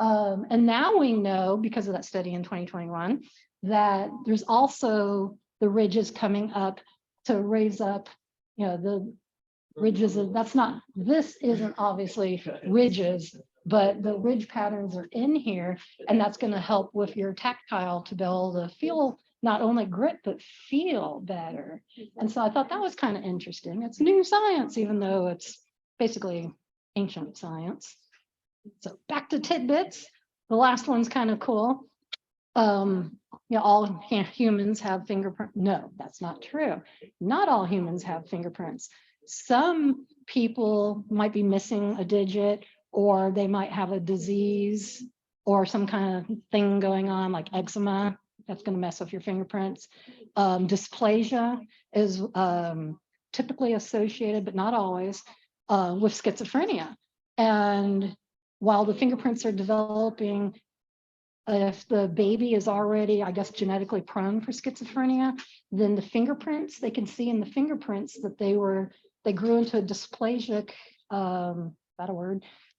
And now we know, because of that study in 2021, that there's also the ridges coming up to raise up, the ridges this isn't obviously ridges, but the ridge patterns are in here, and that's going to help with your tactile to be able to feel not only grip, but feel better. And so I thought that was kind of interesting. It's new science, even though it's basically ancient science. So back to tidbits. The last one's kind of cool. All humans have fingerprints. No, that's not true. Not all humans have fingerprints. Some people might be missing a digit, or they might have a disease or some kind of thing going on like eczema. That's going to mess with your fingerprints. Dysplasia is typically associated, but not always, with schizophrenia. And while the fingerprints are developing, if the baby is already, I guess, genetically prone for schizophrenia, then the fingerprints, they can see in the fingerprints that they grew into a dysplasic,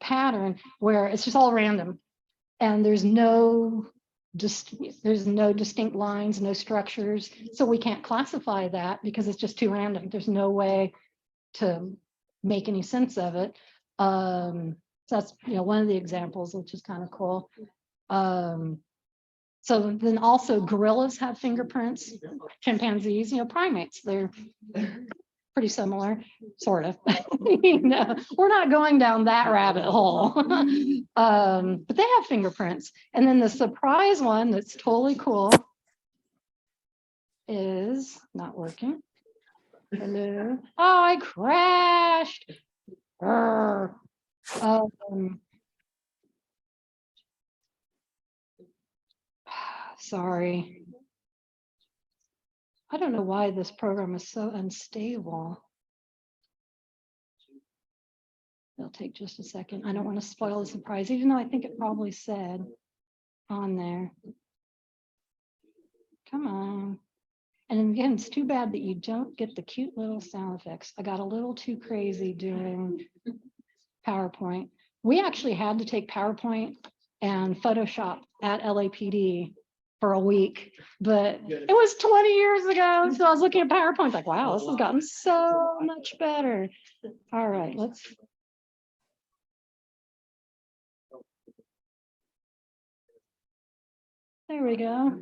pattern where it's just all random. And there's no distinct lines, no structures. So we can't classify that because it's just too random. There's no way to make any sense of it. So that's one of the examples, which is kind of cool. So then also gorillas have fingerprints, chimpanzees, primates, they're pretty similar, sort of. You know, we're not going down that rabbit hole. But they have fingerprints. And then the surprise one that's totally cool is not working. Hello. Oh, I crashed. Grr. Sorry. I don't know why this program is so unstable. It'll take just a second. I don't want to spoil the surprise, even though I think it probably said on there. Come on. And again, it's too bad that you don't get the cute little sound effects. I got a little too crazy doing PowerPoint. We actually had to take PowerPoint and Photoshop at LAPD for a week, but it was 20 years ago. So I was looking at PowerPoint like, wow, this has gotten so much better. All right, let's. There we go.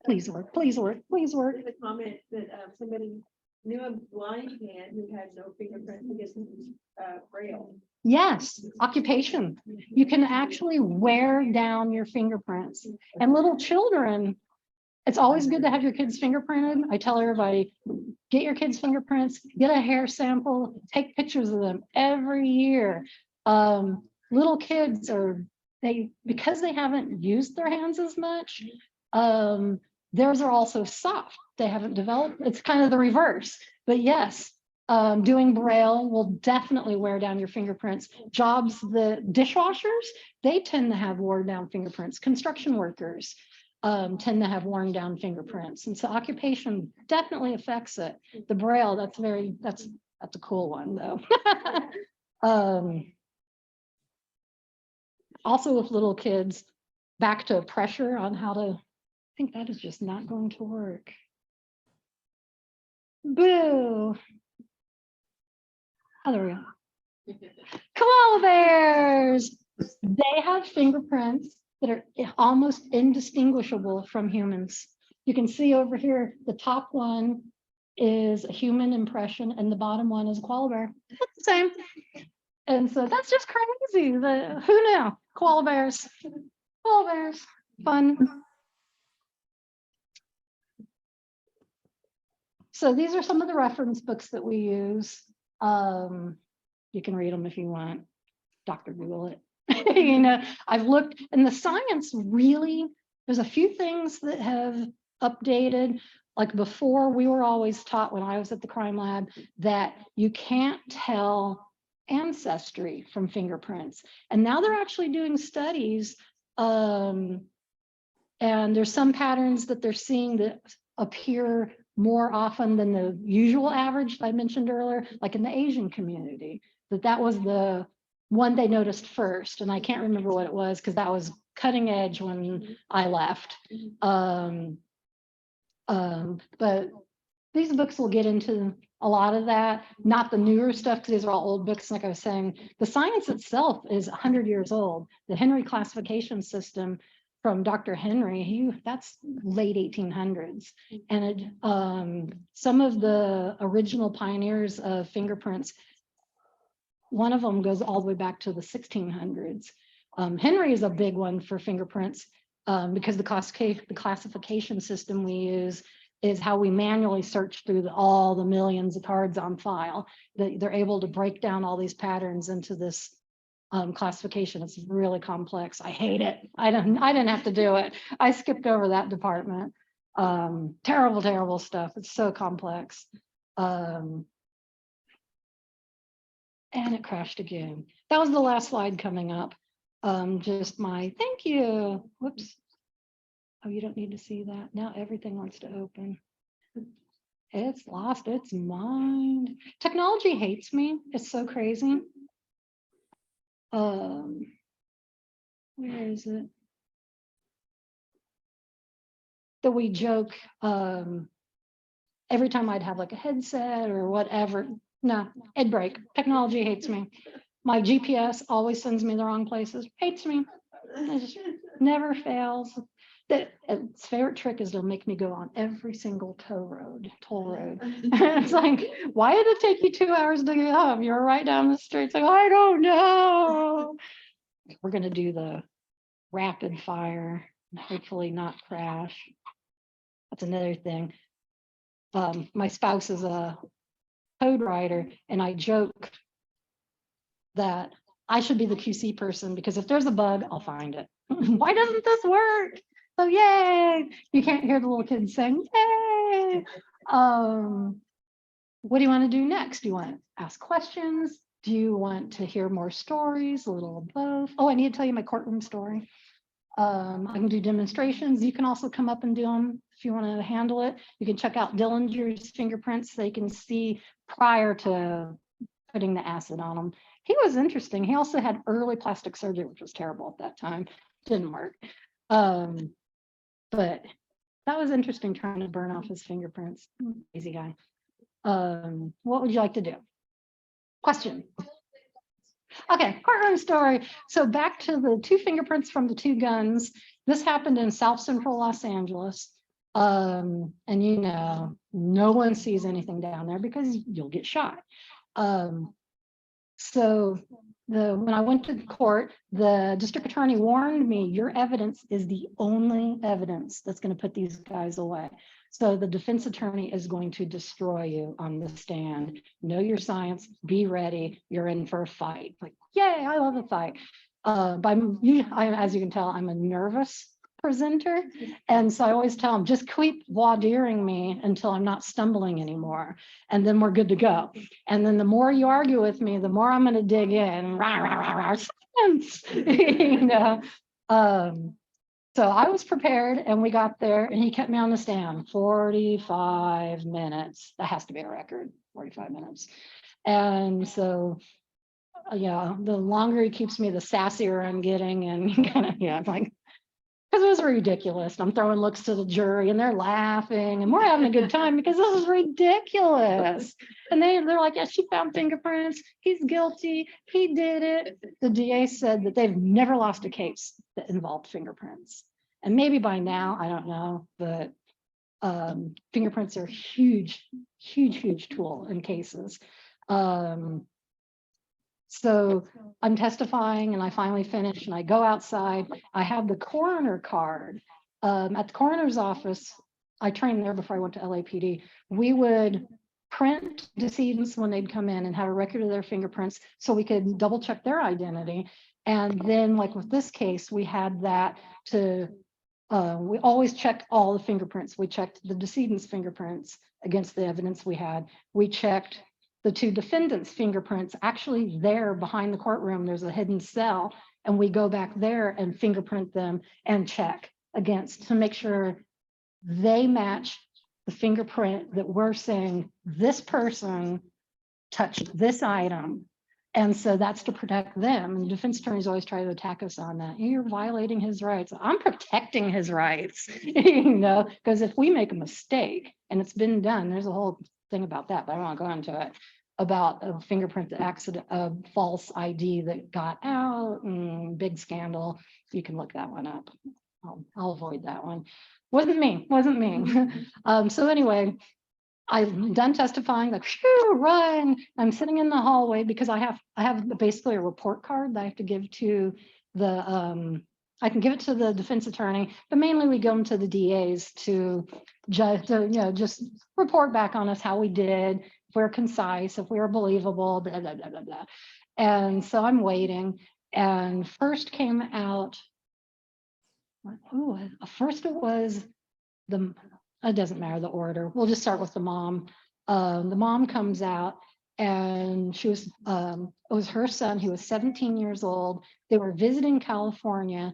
Please work, please work, please work.
There's a comment that somebody knew a blind man who had no fingerprint because he was braille.
Yes, occupation. You can actually wear down your fingerprints. And little children, it's always good to have your kids fingerprinted. I tell everybody, get your kids' fingerprints, get a hair sample, take pictures of them every year. Little kids because they haven't used their hands as much, theirs are also soft. They haven't developed. It's kind of the reverse. But yes, doing braille will definitely wear down your fingerprints. Jobs, the dishwashers, they tend to have worn down fingerprints. Construction workers tend to have worn down fingerprints. And so occupation definitely affects it. The braille, that's a cool one though. Also with little kids, back to pressure on how to, I think that is just not going to work. Boo. Oh, there we go. Koala bears. They have fingerprints that are almost indistinguishable from humans. You can see over here, the top one is a human impression and the bottom one is a koala bear. It's the same. And so that's just crazy. Who knew? Koala bears. Koala bears. Fun. So these are some of the reference books that we use. You can read them if you want. Dr. Google it. You know, I've looked, and the science really, there's a few things that have updated. Like before, we were always taught when I was at the crime lab that you can't tell ancestry from fingerprints. And now they're actually doing studies. And there's some patterns that they're seeing that appear more often than the usual average I mentioned earlier, like in the Asian community, that was the one they noticed first. And I can't remember what it was because that was cutting edge when I left. But these books will get into a lot of that, not the newer stuff, because these are all old books. Like I was saying, the science itself is 100 years old. The Henry classification system from Dr. Henry, that's late 1800s. And some of the original pioneers of fingerprints, one of them goes all the way back to the 1600s. Henry is a big one for fingerprints because the classification system we use is how we manually search through all the millions of cards on file. They're able to break down all these patterns into this classification. It's really complex. I hate it. I didn't have to do it. I skipped over that department. Terrible stuff. It's so complex. And it crashed again. That was the last slide coming up. Just my thank you. Whoops. Oh, you don't need to see that. Now everything wants to open. It's lost its mind. Technology hates me. It's so crazy. Where is it? That we joke every time I'd have like a headset or whatever. No, it'd break. Technology hates me. My GPS always sends me the wrong places. Hates me. It just never fails. Its favorite trick is to make me go on every single toll road. It's like, why did it take you 2 hours to get home? You're right down the street. It's like, I don't know. We're gonna do the rapid fire and hopefully not crash. That's another thing. My spouse is a code writer, and I joke that I should be the QC person because if there's a bug, I'll find it. Why doesn't this work? So yay! You can't hear the little kids saying yay. What do you want to do next? Do you want to ask questions? Do you want to hear more stories? A little of both. Oh, I need to tell you my courtroom story. I can do demonstrations. You can also come up and do them if you want to handle it. You can check out Dillinger's fingerprints. They can see prior to putting the acid on them. He was interesting. He also had early plastic surgery, which was terrible at that time. Didn't work. But that was interesting trying to burn off his fingerprints. Easy guy. What would you like to do? Question. Okay, courtroom story. So back to the 2 fingerprints from the 2 guns. This happened in South Central Los Angeles. And you know, no one sees anything down there because you'll get shot. So when I went to the court, the district attorney warned me, your evidence is the only evidence that's going to put these guys away. So the defense attorney is going to destroy you on the stand. Know your science, be ready, you're in for a fight. Like, yay, I love a fight. As you can tell, I'm a nervous presenter. And so I always tell them, just keep voir direing me until I'm not stumbling anymore. And then we're good to go. And then the more you argue with me, the more I'm going to dig in. Rah, rah, rah, rah, science. You know? So I was prepared and we got there and he kept me on the stand 45 minutes. That has to be a record, 45 minutes. And so, yeah, the longer he keeps me, the sassier I'm getting. And kind of, yeah, like, because it was ridiculous. I'm throwing looks to the jury and they're laughing and we're having a good time because this is ridiculous. And they're like, yeah, she found fingerprints. He's guilty. He did it. The DA said that they've never lost a case that involved fingerprints. And maybe by now, I don't know, but fingerprints are huge, huge, huge tool in cases. So I'm testifying and I finally finish and I go outside. I have the coroner card. At the coroner's office, I trained there before I went to LAPD. We would print decedents when they'd come in and have a record of their fingerprints so we could double check their identity. And then like with this case, we had that to, we always checked all the fingerprints. We checked the decedent's fingerprints against the evidence we had. We checked the 2 defendants' fingerprints. Actually there behind the courtroom, there's a hidden cell, and we go back there and fingerprint them and check against to make sure they match the fingerprint that we're saying this person touched this item. And so that's to protect them. And the defense attorneys always try to attack us on that. You're violating his rights. I'm protecting his rights, you know, because if we make a mistake and it's been done, there's a whole thing about that, but I don't want to go into it, about a fingerprint accident, a false ID that got out, and big scandal. You can look that one up. I'll avoid that one. Wasn't me. So anyway, I'm done testifying, like, phew, run. I'm sitting in the hallway because I have basically a report card that I have to give to the, I can give it to the defense attorney, but mainly we give them to the DAs to just report back on us how we did, if we're concise, if we were believable, blah, blah, blah, blah, blah. And so I'm waiting. And first came out, first it was it doesn't matter the order. We'll just start with the mom. The mom comes out and she was, it was her son, he was 17 years old. They were visiting California.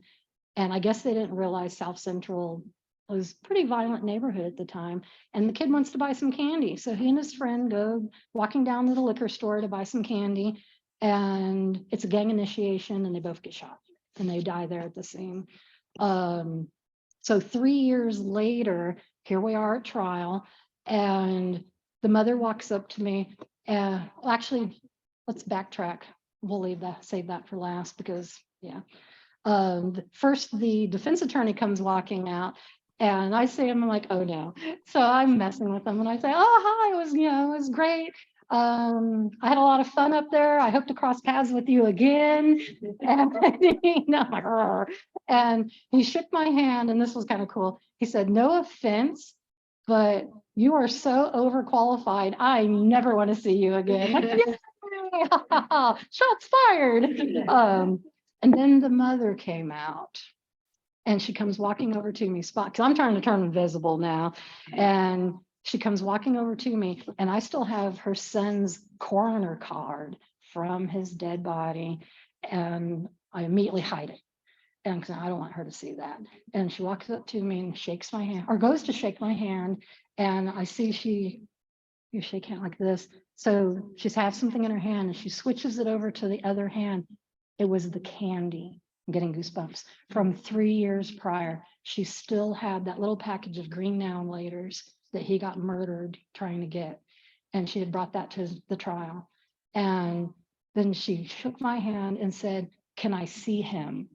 And I guess they didn't realize South Central was a pretty violent neighborhood at the time. And the kid wants to buy some candy. So he and his friend go walking down to the liquor store to buy some candy. And it's a gang initiation and they both get shot and they die there at the scene. So 3 years later, here we are at trial. And the mother walks up to me. Actually, let's backtrack. We'll save that for last because, yeah. First, the defense attorney comes walking out. And I say, I'm like, oh no. So I'm messing with them and I say, oh, hi, it was great. I had a lot of fun up there. I hope to cross paths with you again. And, I'm like, "Arr." And he shook my hand, and this was kind of cool. He said, no offense, but you are so overqualified. I never want to see you again. Like, "Yay!" Shots fired. And then the mother came out. And she comes walking over to me, because I'm trying to turn invisible now. And she comes walking over to me, and I still have her son's coroner card from his dead body. And I immediately hide it. And 'cause I don't want her to see that. And she walks up to me and shakes my hand, or goes to shake my hand. And I see you shake hand like this. So she's had something in her hand and she switches it over to the other hand. It was the candy. I'm getting goosebumps from 3 years prior. She still had that little package of green now and laters that he got murdered trying to get. And she had brought that to the trial. And then she shook my hand and said, can I see him?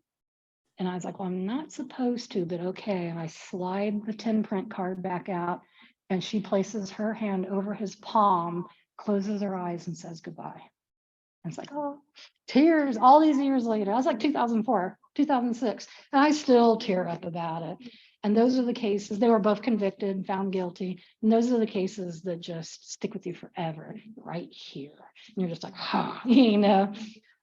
And I was like, well, I'm not supposed to, but okay. And I slide the 10 print card back out, and she places her hand over his palm, closes her eyes and says goodbye. And it's like, oh, tears all these years later. I was like 2004, 2006, and I still tear up about it. And those are the cases, they were both convicted and found guilty. And those are the cases that just stick with you forever, right here. And you're just like, huh,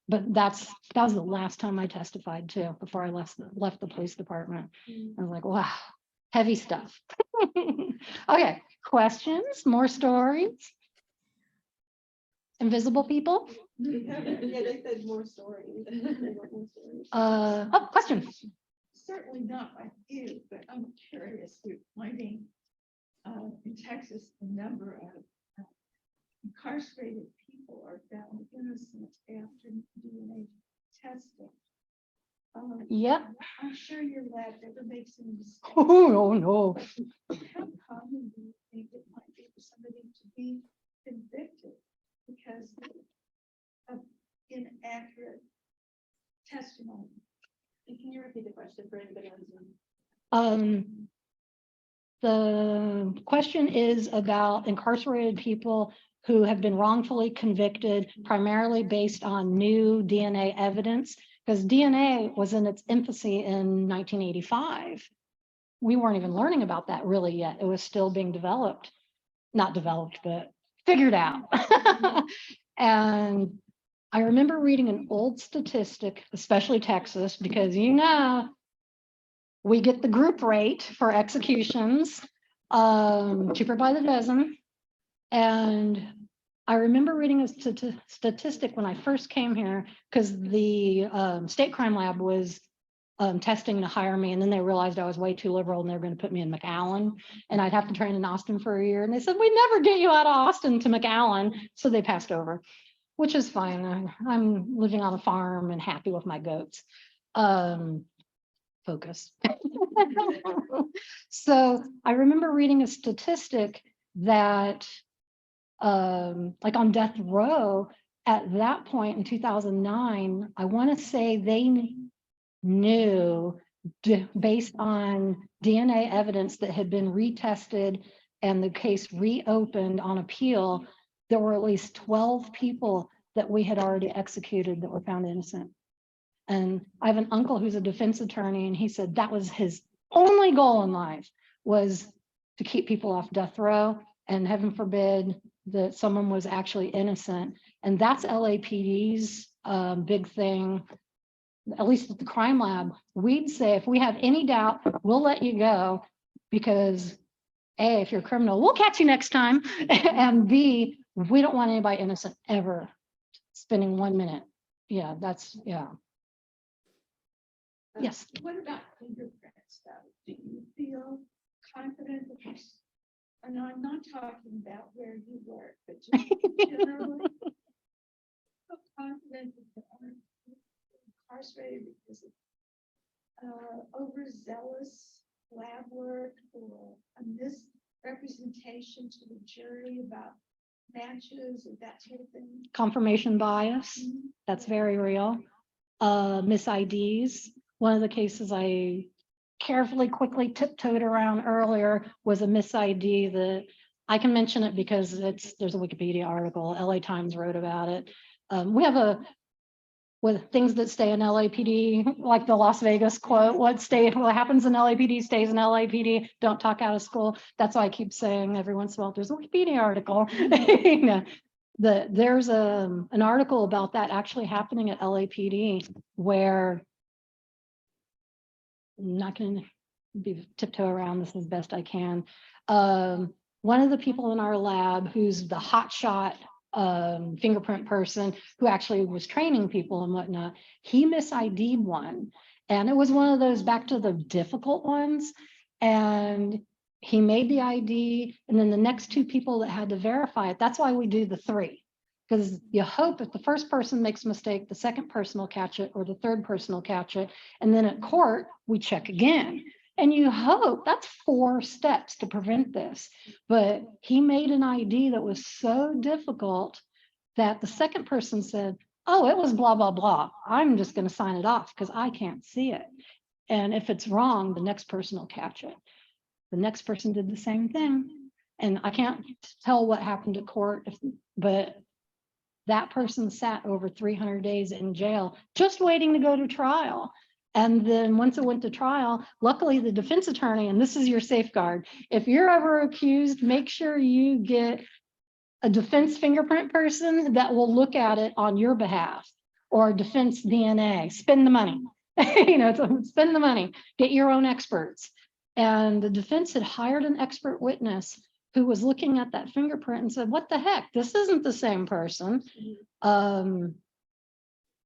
But that was the last time I testified too, before I left the police department. I was like, wow, heavy stuff. Okay, questions, more stories? Invisible people?
Yeah, they said more stories. They want more stories.
Oh, question.
Certainly not like you, but I'm curious, you're finding in Texas, the number of incarcerated people are found innocent after DNA testing.
Yep.
I'm sure your lab never makes any mistakes.
Oh, no.
How common do you think it might be for somebody to be convicted because of inaccurate testimony?
And can you repeat the question for anybody on Zoom?
The question is about incarcerated people who have been wrongfully convicted, primarily based on new DNA evidence, because DNA was in its infancy in 1985. We weren't even learning about that really yet. It was still being developed, not developed, but figured out. And I remember reading an old statistic, especially Texas, because we get the group rate for executions, cheaper by the dozen. And I remember reading a statistic when I first came here, because the state crime lab was testing to hire me, and then they realized I was way too liberal and they were going to put me in McAllen, and I'd have to train in Austin for a year. And they said, we never get you out of Austin to McAllen. So they passed over, which is fine. I'm living on a farm and happy with my goats. Focus. So I remember reading a statistic that like on death row at that point in 2009, I want to say they knew based on DNA evidence that had been retested and the case reopened on appeal, there were at least 12 people that we had already executed that were found innocent. And I have an uncle who's a defense attorney, and he said that was his only goal in life, was to keep people off death row, and heaven forbid that someone was actually innocent. And that's LAPD's big thing, at least at the crime lab. We'd say, if we have any doubt, we'll let you go, because A, if you're a criminal, we'll catch you next time. And B, we don't want anybody innocent ever spending 1 minute. Yeah, that's, yeah. Yes.
What about fingerprints though? Do you feel confident that there's, and I'm not talking about where you work, but just generally, feel confident that there aren't incarcerated because of overzealous lab work or a misrepresentation to the jury about matches or that sort of thing?
Confirmation bias, that's very real. Mis-IDs. One of the cases I carefully, quickly tiptoed around earlier was a Miss ID that I can mention it because there's a Wikipedia article, LA Times wrote about it. We have with things that stay in LAPD, like the Las Vegas quote, what happens in LAPD stays in LAPD, don't talk out of school. That's why I keep saying every once in a while, there's a Wikipedia article. You know, there's an article about that actually happening at LAPD where I'm not going to be tiptoe around this as best I can. One of the people in our lab who's the hotshot fingerprint person who actually was training people and whatnot, he mis-ID'd one. And it was one of those back to the difficult ones. And he made the ID, and then the next two people that had to verify it, that's why we do the three. Because you hope if the first person makes a mistake, the second person will catch it, or the third person will catch it. And then at court, we check again. And you hope that's 4 steps to prevent this. But he made an ID that was so difficult that the second person said, oh, it was blah, blah, blah. I'm just going to sign it off because I can't see it. And if it's wrong, the next person will catch it. The next person did the same thing. And I can't tell what happened at court, but that person sat over 300 days in jail, just waiting to go to trial. And then once it went to trial, luckily the defense attorney, and this is your safeguard, if you're ever accused, make sure you get a defense fingerprint person that will look at it on your behalf, or defense DNA, spend the money, spend the money, get your own experts. And the defense had hired an expert witness who was looking at that fingerprint and said, what the heck, this isn't the same person. And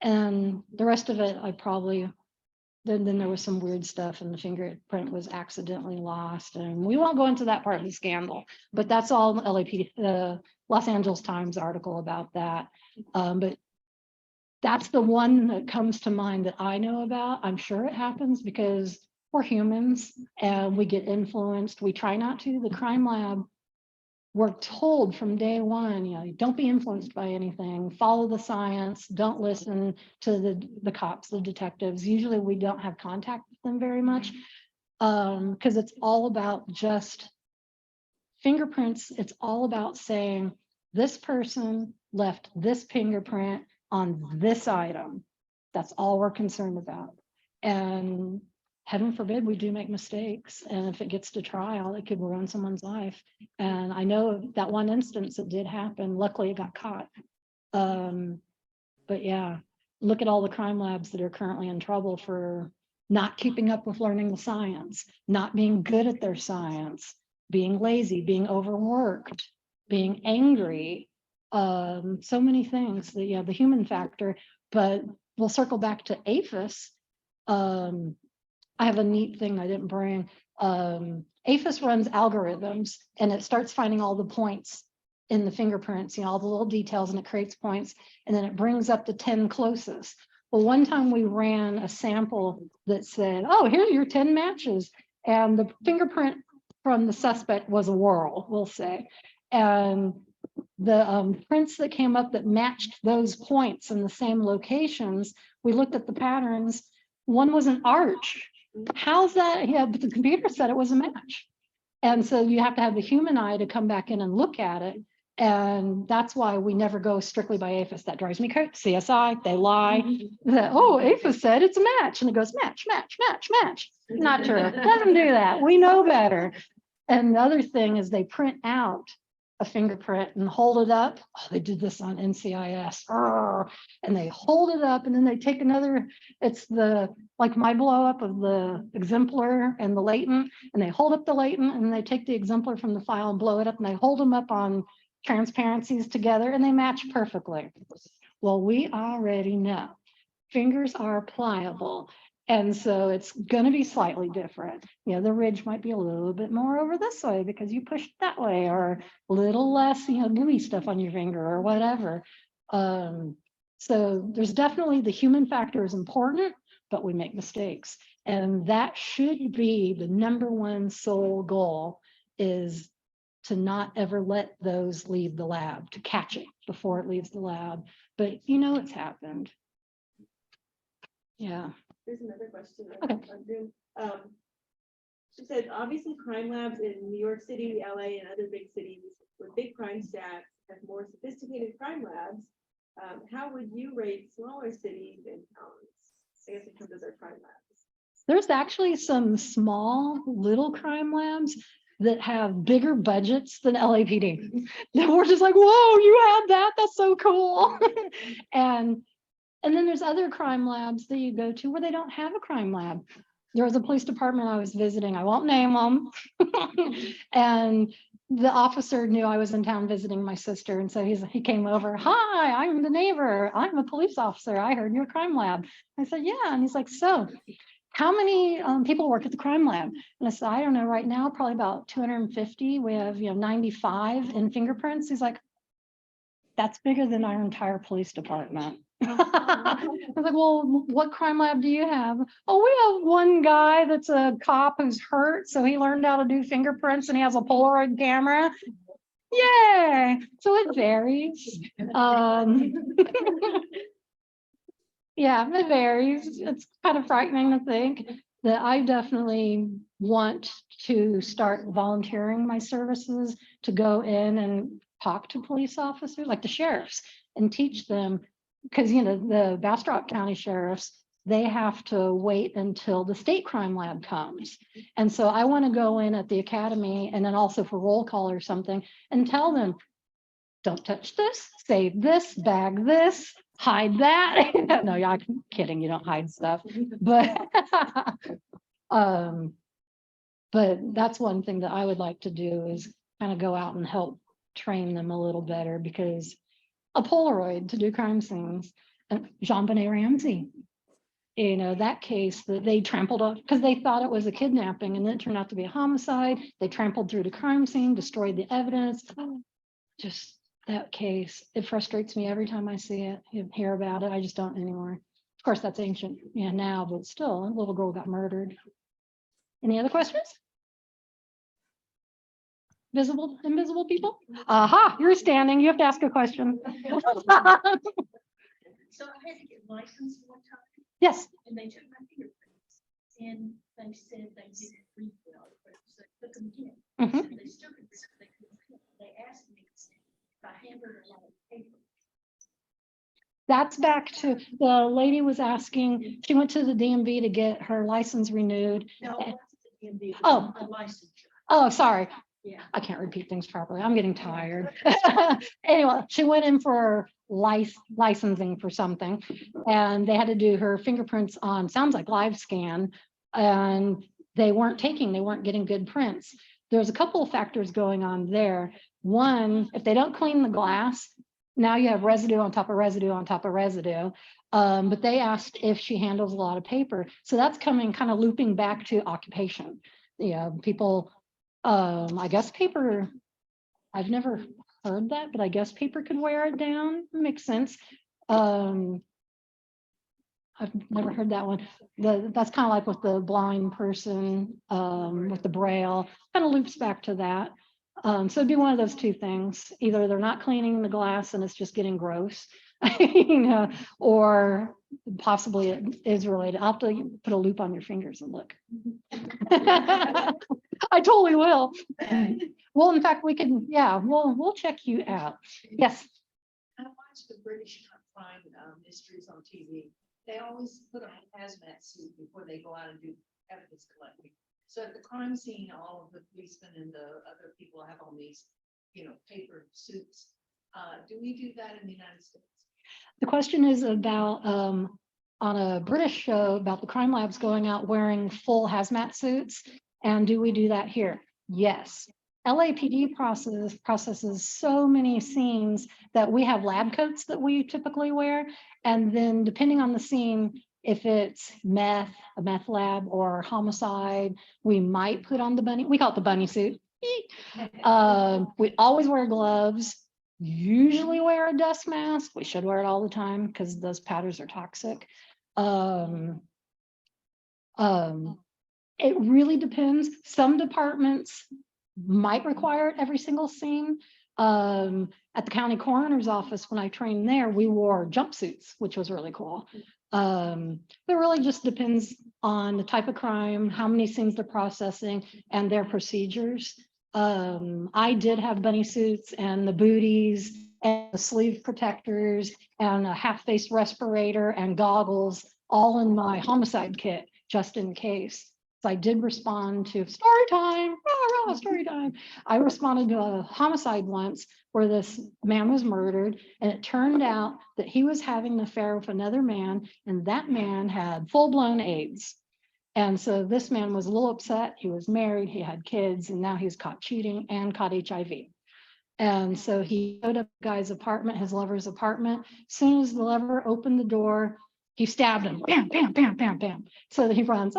the rest of it, then there was some weird stuff and the fingerprint was accidentally lost. And we won't go into that part of the scandal, but that's all in the LAPD, the Los Angeles Times article about that. But that's the one that comes to mind that I know about. I'm sure it happens because we're humans and we get influenced. We try not to. The crime lab, we're told from day one, don't be influenced by anything, follow the science, don't listen to the cops, the detectives. Usually we don't have contact with them very much because it's all about just fingerprints. It's all about saying this person left this fingerprint on this item. That's all we're concerned about. And heaven forbid we do make mistakes. And if it gets to trial, it could ruin someone's life. And I know that one instance it did happen. Luckily it got caught. But yeah, look at all the crime labs that are currently in trouble for not keeping up with learning the science, not being good at their science, being lazy, being overworked, being angry. So many things, the human factor, but we'll circle back to APHIS. I have a neat thing I didn't bring. APHIS runs algorithms and it starts finding all the points in the fingerprints, all the little details, and it creates points, and then it brings up the 10 closest. Well, one time we ran a sample that said, oh, here's your 10 matches. And the fingerprint from the suspect was a whirl, we'll say. And the prints that came up that matched those points in the same locations, we looked at the patterns. One was an arch. How's that? Yeah, but the computer said it was a match. And so you have to have the human eye to come back in and look at it. And that's why we never go strictly by APHIS. That drives me crazy. CSI, they lie. Oh, APHIS said it's a match. And it goes match, match, match, match. Not true. It doesn't do that. We know better. And the other thing is they print out a fingerprint and hold it up. Oh, they did this on NCIS. And they hold it up and then they take another, it's like my blow up of the exemplar and the latent, and they hold up the latent and they take the exemplar from the file and blow it up and they hold them up on transparencies together and they match perfectly. Well, we already know fingers are pliable. And so it's going to be slightly different. The ridge might be a little bit more over this way because you pushed that way, or a little less, gooey stuff on your finger or whatever. So there's definitely the human factor is important, but we make mistakes. And that should be the #1 sole goal, is to not ever let those leave the lab, to catch it before it leaves the lab. But it's happened. Yeah.
Here's another question.
Okay.
On Zoom. She said, obviously crime labs in New York City, LA, and other big cities with big crime stats have more sophisticated crime labs. How would you rate smaller cities and towns? I guess in terms of their crime labs.
There's actually some small little crime labs that have bigger budgets than LAPD. That we're just like, whoa, you had that? That's so cool. And then there's other crime labs that you go to where they don't have a crime lab. There was a police department I was visiting, I won't name them. And the officer knew I was in town visiting my sister. And so he came over, hi, I'm the neighbor. I'm a police officer. I heard you're a crime lab. I said, yeah. And he's like, so how many people work at the crime lab? And I said, I don't know, right now, probably about 250. We have, 95 in fingerprints. He's like, that's bigger than our entire police department. I was like, well, what crime lab do you have? Oh, we have one guy that's a cop who's hurt. So he learned how to do fingerprints and he has a Polaroid camera. Yay. So it varies. Yeah, it varies. It's kind of frightening to think that I definitely want to start volunteering my services to go in and talk to police officers, like the sheriffs, and teach them, because, the Bastrop County sheriffs, they have to wait until the state crime lab comes. And so I want to go in at the academy and then also for roll call or something and tell them, don't touch this, save this, bag this, hide that. No, I'm kidding. You don't hide stuff, but that's one thing that I would like to do is kind of go out and help train them a little better, because a Polaroid to do crime scenes, and JonBenet Ramsey, that case that they trampled on because they thought it was a kidnapping and then it turned out to be a homicide. They trampled through the crime scene, destroyed the evidence. Just that case, it frustrates me every time I see it, hear about it. I just don't anymore. Of course, that's ancient, now, but still, a little girl got murdered. Any other questions? Visible, invisible people? Aha, you're standing. You have to ask a question.
So I had to get licensed one time,
Yes.
and they took my fingerprints, and they said they didn't read well, but so they took them again.
Mhm.
So they still could, they couldn't. They asked me if I handled a lot of paper.
That's back to the lady was asking, she went to the DMV to get her license renewed.
No, it wasn't the DMV, it was
Oh.
a licensure.
Oh, sorry.
Yeah.
I can't repeat things properly. I'm getting tired. Anyway, she went in for licensing for something and they had to do her fingerprints on, sounds like live scan, and they weren't getting good prints. There's a couple of factors going on there. One, if they don't clean the glass, now you have residue on top of residue on top of residue. But they asked if she handles a lot of paper. So that's coming kind of looping back to occupation. People, I guess paper, I've never heard that, but I guess paper could wear it down. Makes sense. I've never heard that one. That's kind of like with the blind person, with the braille, kind of loops back to that. So it'd be one of those two things. Either they're not cleaning the glass and it's just getting gross, or possibly it is related. I'll have to put a loop on your fingers and look. I totally will. Well, in fact, we can, we'll check you out. Yes.
I watch the British crime mysteries on TV. They always put on a hazmat suit before they go out and do evidence collecting. So at the crime scene, all of the policemen and the other people have on these, paper suits. Do we do that in the United States?
The question is about, on a British show about the crime labs going out wearing full hazmat suits. And do we do that here? Yes. LAPD processes so many scenes that we have lab coats that we typically wear. And then depending on the scene, if it's a meth lab or homicide, we might put on the bunny, we call it the bunny suit. We always wear gloves, usually wear a dust mask. We should wear it all the time because those powders are toxic. It really depends. Some departments might require it every single scene. At the county coroner's office, when I trained there, we wore jumpsuits, which was really cool. It really just depends on the type of crime, how many scenes they're processing, and their procedures. I did have bunny suits and the booties and the sleeve protectors and a half-face respirator and goggles all in my homicide kit, just in case. So I did respond to story time, rah, rah, story time. I responded to a homicide once where this man was murdered, and it turned out that he was having an affair with another man, and that man had full-blown AIDS. And so this man was a little upset. He was married, he had kids, and now he's caught cheating and caught HIV. And so he showed up at the guy's apartment, his lover's apartment. As soon as the lover opened the door, he stabbed him. Bam, bam, bam, bam, bam. So he runs,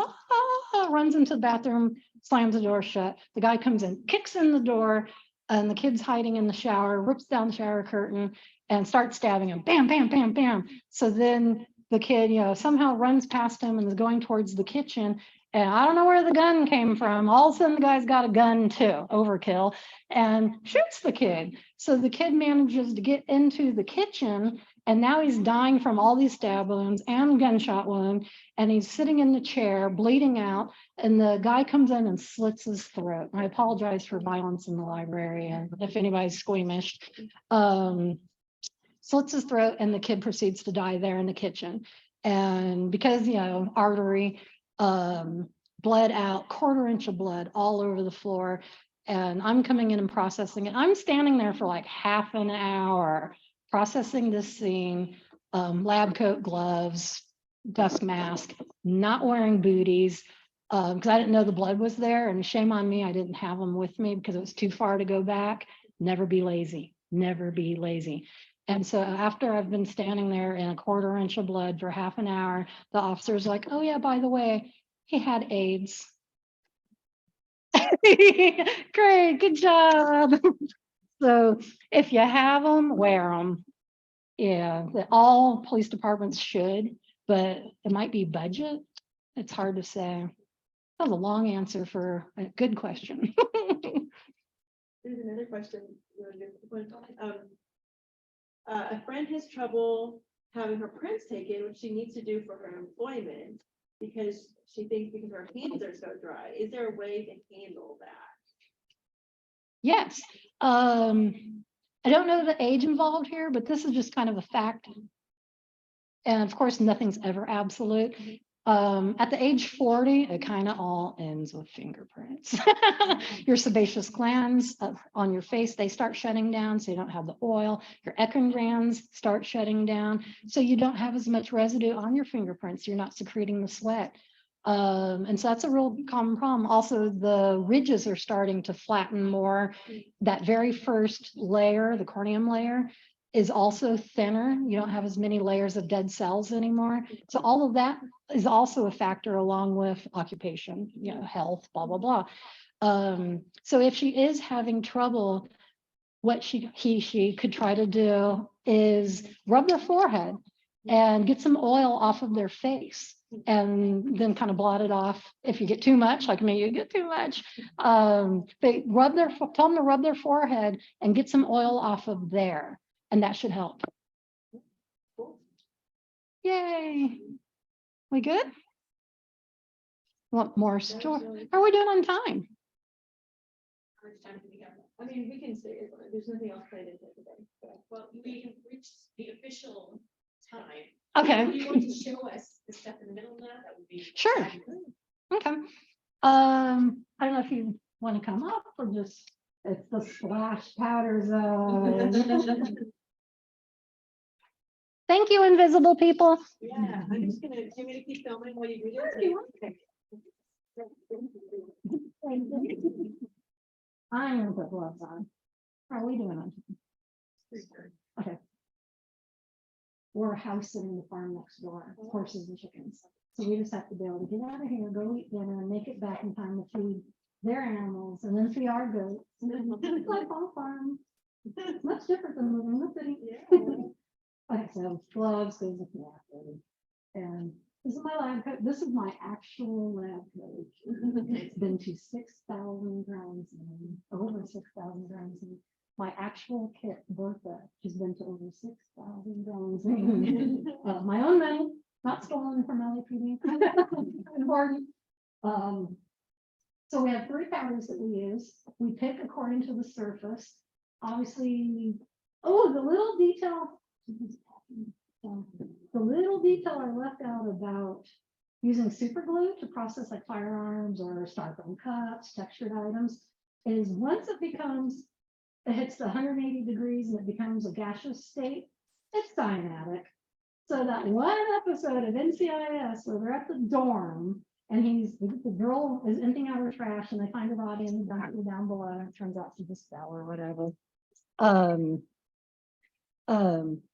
runs into the bathroom, slams the door shut. The guy comes in, kicks in the door, and the kid's hiding in the shower, rips down the shower curtain and starts stabbing him. Bam, bam, bam, bam. So then the kid, somehow runs past him and is going towards the kitchen. And I don't know where the gun came from. All of a sudden, the guy's got a gun too, overkill, and shoots the kid. So the kid manages to get into the kitchen, and now he's dying from all these stab wounds and gunshot wound. And he's sitting in the chair, bleeding out. And the guy comes in and slits his throat. I apologize for violence in the library, and if anybody's squeamish. Slits his throat, and the kid proceeds to die there in the kitchen. And because, artery, bled out, 1/4 inch of blood all over the floor. And I'm coming in and processing it. I'm standing there for like half an hour processing this scene, lab coat, gloves, dust mask, not wearing booties, because I didn't know the blood was there, and shame on me, I didn't have them with me because it was too far to go back. Never be lazy, never be lazy. And so after I've been standing there in a 1/4 inch of blood for half an hour, the officer's like, oh yeah, by the way, he had AIDS. Great, good job. So if you have them, wear them. Yeah, all police departments should, but it might be budget. It's hard to say. That's a long answer for a good question.
There's another question. A friend has trouble having her prints taken, which she needs to do for her employment, because she thinks because her hands are so dry. Is there a way to handle that?
Yes. I don't know the age involved here, but this is just kind of a fact. And of course, nothing's ever absolute. At the age 40, it kind of all ends with fingerprints. Your sebaceous glands on your face, they start shutting down, so you don't have the oil. Your eccrine glands start shutting down, so you don't have as much residue on your fingerprints. You're not secreting the sweat. And so that's a real common problem. Also, the ridges are starting to flatten more. That very first layer, the corneum layer, is also thinner. You don't have as many layers of dead cells anymore. So all of that is also a factor, along with occupation, health, blah, blah, blah. So if she is having trouble, what she could try to do is rub their forehead and get some oil off of their face, and then kind of blot it off. If you get too much, like me, you get too much. They tell them to rub their forehead and get some oil off of there, and that should help. Yay. We good? Want more story? How are we doing on time?
I mean, we can say it, there's nothing else planned in today.
Well, we have reached the official time.
Okay.
If you want to show us the stuff in the middle of that, that would be.
Sure.
fabulous.
Okay. I don't know if you want to come up or just, it's the splash powder zone. Thank you, invisible people.
Yeah, I'm just gonna, do you want me to keep filming while you do this?
I'm gonna put gloves on. How are we doing on time? Okay. We're house sitting the farm next door, horses and chickens. So we just have to be able to get out of here, go eat dinner, and make it back in time to feed their animals, and then feed our goats. It's like all farm. It's much different than living in the city. Okay, so gloves, goes with the and this is my lab coat. This is my actual lab coat. It's been to 6,000 grounds, over 6,000 grounds. My actual kit, Bertha, has been to over 6,000 grounds. My own money, not stolen from LAPD. Important. So we have 3 powders that we use. We pick according to the surface. Obviously, oh, the little detail. The little detail I left out about using super glue to process like firearms or styrofoam cups, textured items, is once it hits the 180 degrees and it becomes a gaseous state, it's cyanotic. So that one episode of NCIS where they're at the dorm and the girl is emptying out her trash and they find her body in the dumpster down below, and it turns out she's a spell or whatever.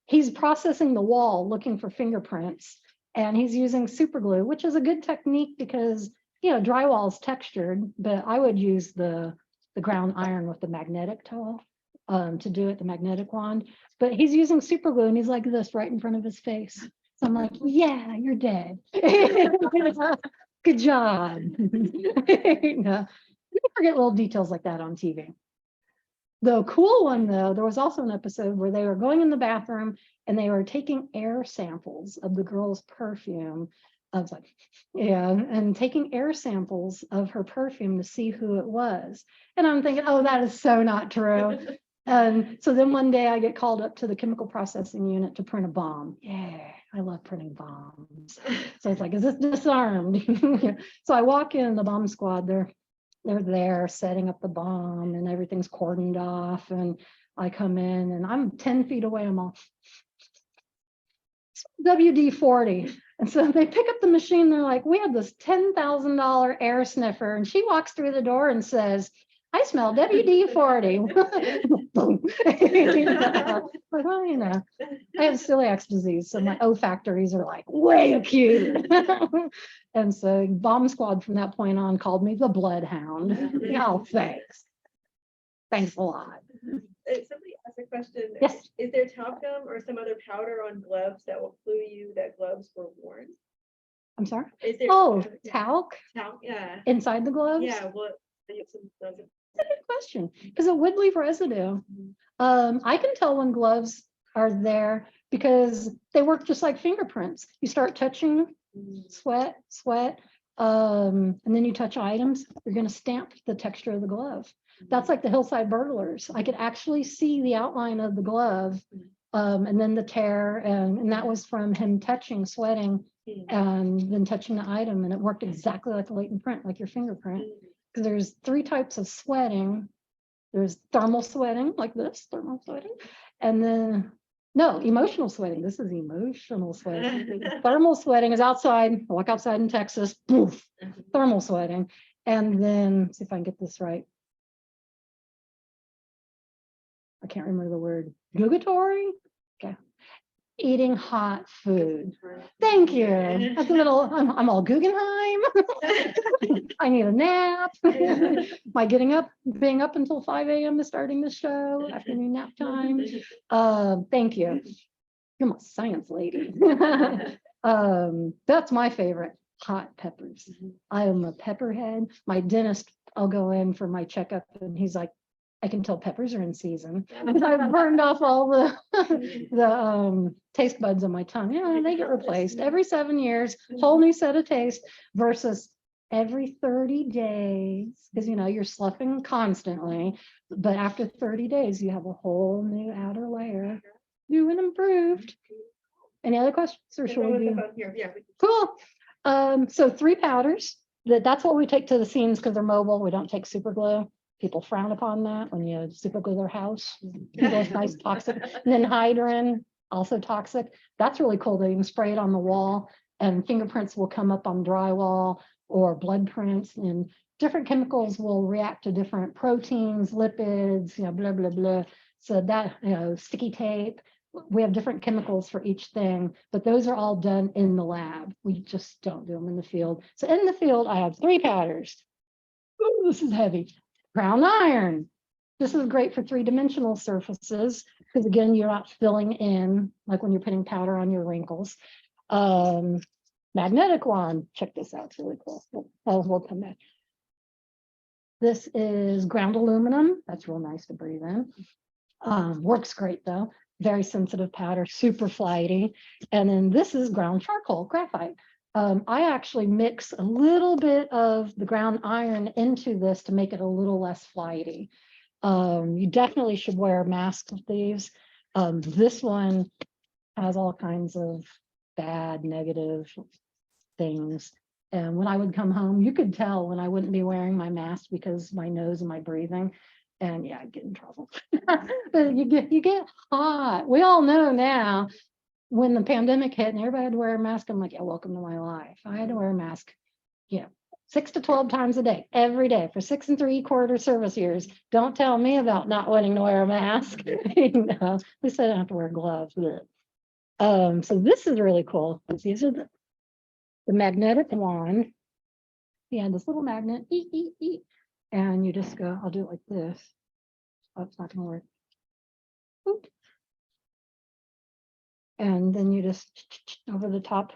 He's processing the wall looking for fingerprints, and he's using super glue, which is a good technique because, drywall is textured, but I would use the ground iron with the magnetic tool to do it, the magnetic wand. But he's using super glue and he's like this right in front of his face. So I'm like, yeah, you're dead. Good job. No, you forget little details like that on TV. The cool one, though, there was also an episode where they were going in the bathroom and they were taking air samples of the girl's perfume. I was like, yeah, and taking air samples of her perfume to see who it was. And I'm thinking, oh, that is so not true. And so then one day I get called up to the chemical processing unit to print a bomb. Yeah, I love printing bombs. So it's like, is this disarmed? So I walk in, the bomb squad, they're there setting up the bomb and everything's cordoned off. And I come in and I'm 10 feet away. I'm all WD-40. And so they pick up the machine. They're like, we have this $10,000 air sniffer. And she walks through the door and says, I smell WD-40. Well, I have celiac disease, so my olfactories are like way acute. And so bomb squad from that point on called me the bloodhound. Oh, thanks. Thanks a lot.
Somebody asked a question.
Yes.
Is there talcum or some other powder on gloves that will clue you that gloves were worn?
I'm sorry.
Is there?
Oh, talc
Yeah.
inside the gloves?
Yeah. Well, you have some.
That's a good question, because it would leave residue. I can tell when gloves are there because they work just like fingerprints. You start touching, sweat, and then you touch items, you're going to stamp the texture of the glove. That's like the Hillside Burglars. I could actually see the outline of the glove, and then the tear, and that was from him touching, sweating, and then touching the item, and it worked exactly like a latent print, like your fingerprint. Because there's 3 types of sweating. There's thermal sweating, like this, thermal sweating, and then no, emotional sweating. This is emotional sweating. Thermal sweating is outside. I walk outside in Texas, poof, thermal sweating. And then, let's see if I can get this right. I can't remember the word. Gugatory? Okay. Eating hot food. Thank you. That's a little, I'm all Guggenheim. I need a nap. My being up until 5 a.m. is starting the show, afternoon nap time. Thank you. You're my science lady. That's my favorite, hot peppers. I am a pepperhead. My dentist, I'll go in for my checkup and he's like, I can tell peppers are in season. I've burned off all the taste buds on my tongue. Yeah, they get replaced every 7 years, whole new set of taste versus every 30 days, because you're sloughing constantly. But after 30 days, you have a whole new outer layer, new and improved. Any other questions? Or should we do?
Yeah.
Cool. So 3 powders. That's what we take to the scenes because they're mobile. We don't take super glue. People frown upon that when you super glue their house. Those nice toxic. And then hydrin, also toxic. That's really cool. They can spray it on the wall and fingerprints will come up on drywall or blood prints, and different chemicals will react to different proteins, lipids, blah, blah, blah. So that, sticky tape, we have different chemicals for each thing, but those are all done in the lab. We just don't do them in the field. So in the field, I have 3 powders. Ooh, this is heavy. Ground iron. This is great for 3-dimensional surfaces because again, you're not filling in like when you're putting powder on your wrinkles. Magnetic wand. Check this out. It's really cool. We'll come back. This is ground aluminum. That's real nice to breathe in. Works great though. very sensitive powder, super flighty. And then this is ground charcoal, graphite. I actually mix a little bit of the ground iron into this to make it a little less flighty. You definitely should wear a mask with these. This one has all kinds of bad, negative things. And when I would come home, you could tell when I wouldn't be wearing my mask because my nose and my breathing. And yeah, I'd get in trouble. But you get hot. We all know now when the pandemic hit and everybody had to wear a mask, I'm like, yeah, welcome to my life. I had to wear a mask, 6 to 12 times a day, every day for 6 3/4 service years. Don't tell me about not wanting to wear a mask. At least I don't have to wear gloves. So this is really cool. These are the magnetic wand. Yeah, this little magnet, and you just go, I'll do it like this. Oh, it's not gonna work. Oop. And then you just over the top.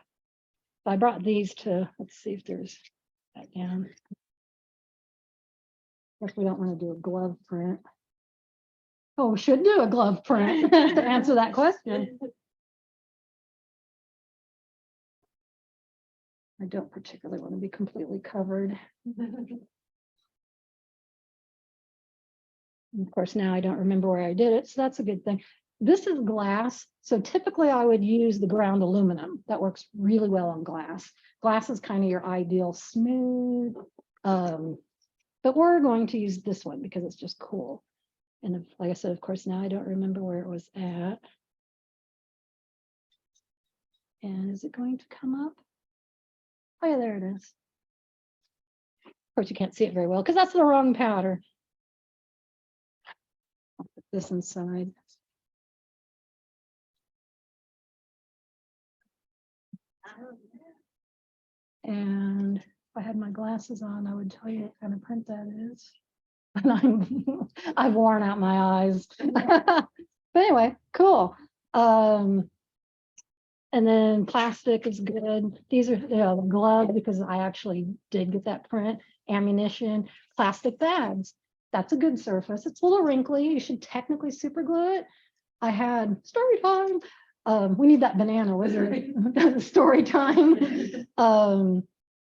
I brought these to, let's see if there's that down. If we don't want to do a glove print. Oh, we should do a glove print to answer that question. I don't particularly want to be completely covered. Of course, now I don't remember where I did it, so that's a good thing. This is glass, so typically I would use the ground aluminum. That works really well on glass. Glass is kind of your ideal smooth, but we're going to use this one because it's just cool. And if, like I said, of course, now I don't remember where it was at. And is it going to come up? Oh yeah, there it is. Of course, you can't see it very well because that's the wrong powder. I'll put this inside. And if I had my glasses on, I would tell you what kind of print that is. And I've worn out my eyes. But anyway, cool. And then plastic is good. These are the gloves because I actually did get that print. Ammunition, plastic bags. That's a good surface. It's a little wrinkly. You should technically super glue it. I had story time. We need that banana wizard story time.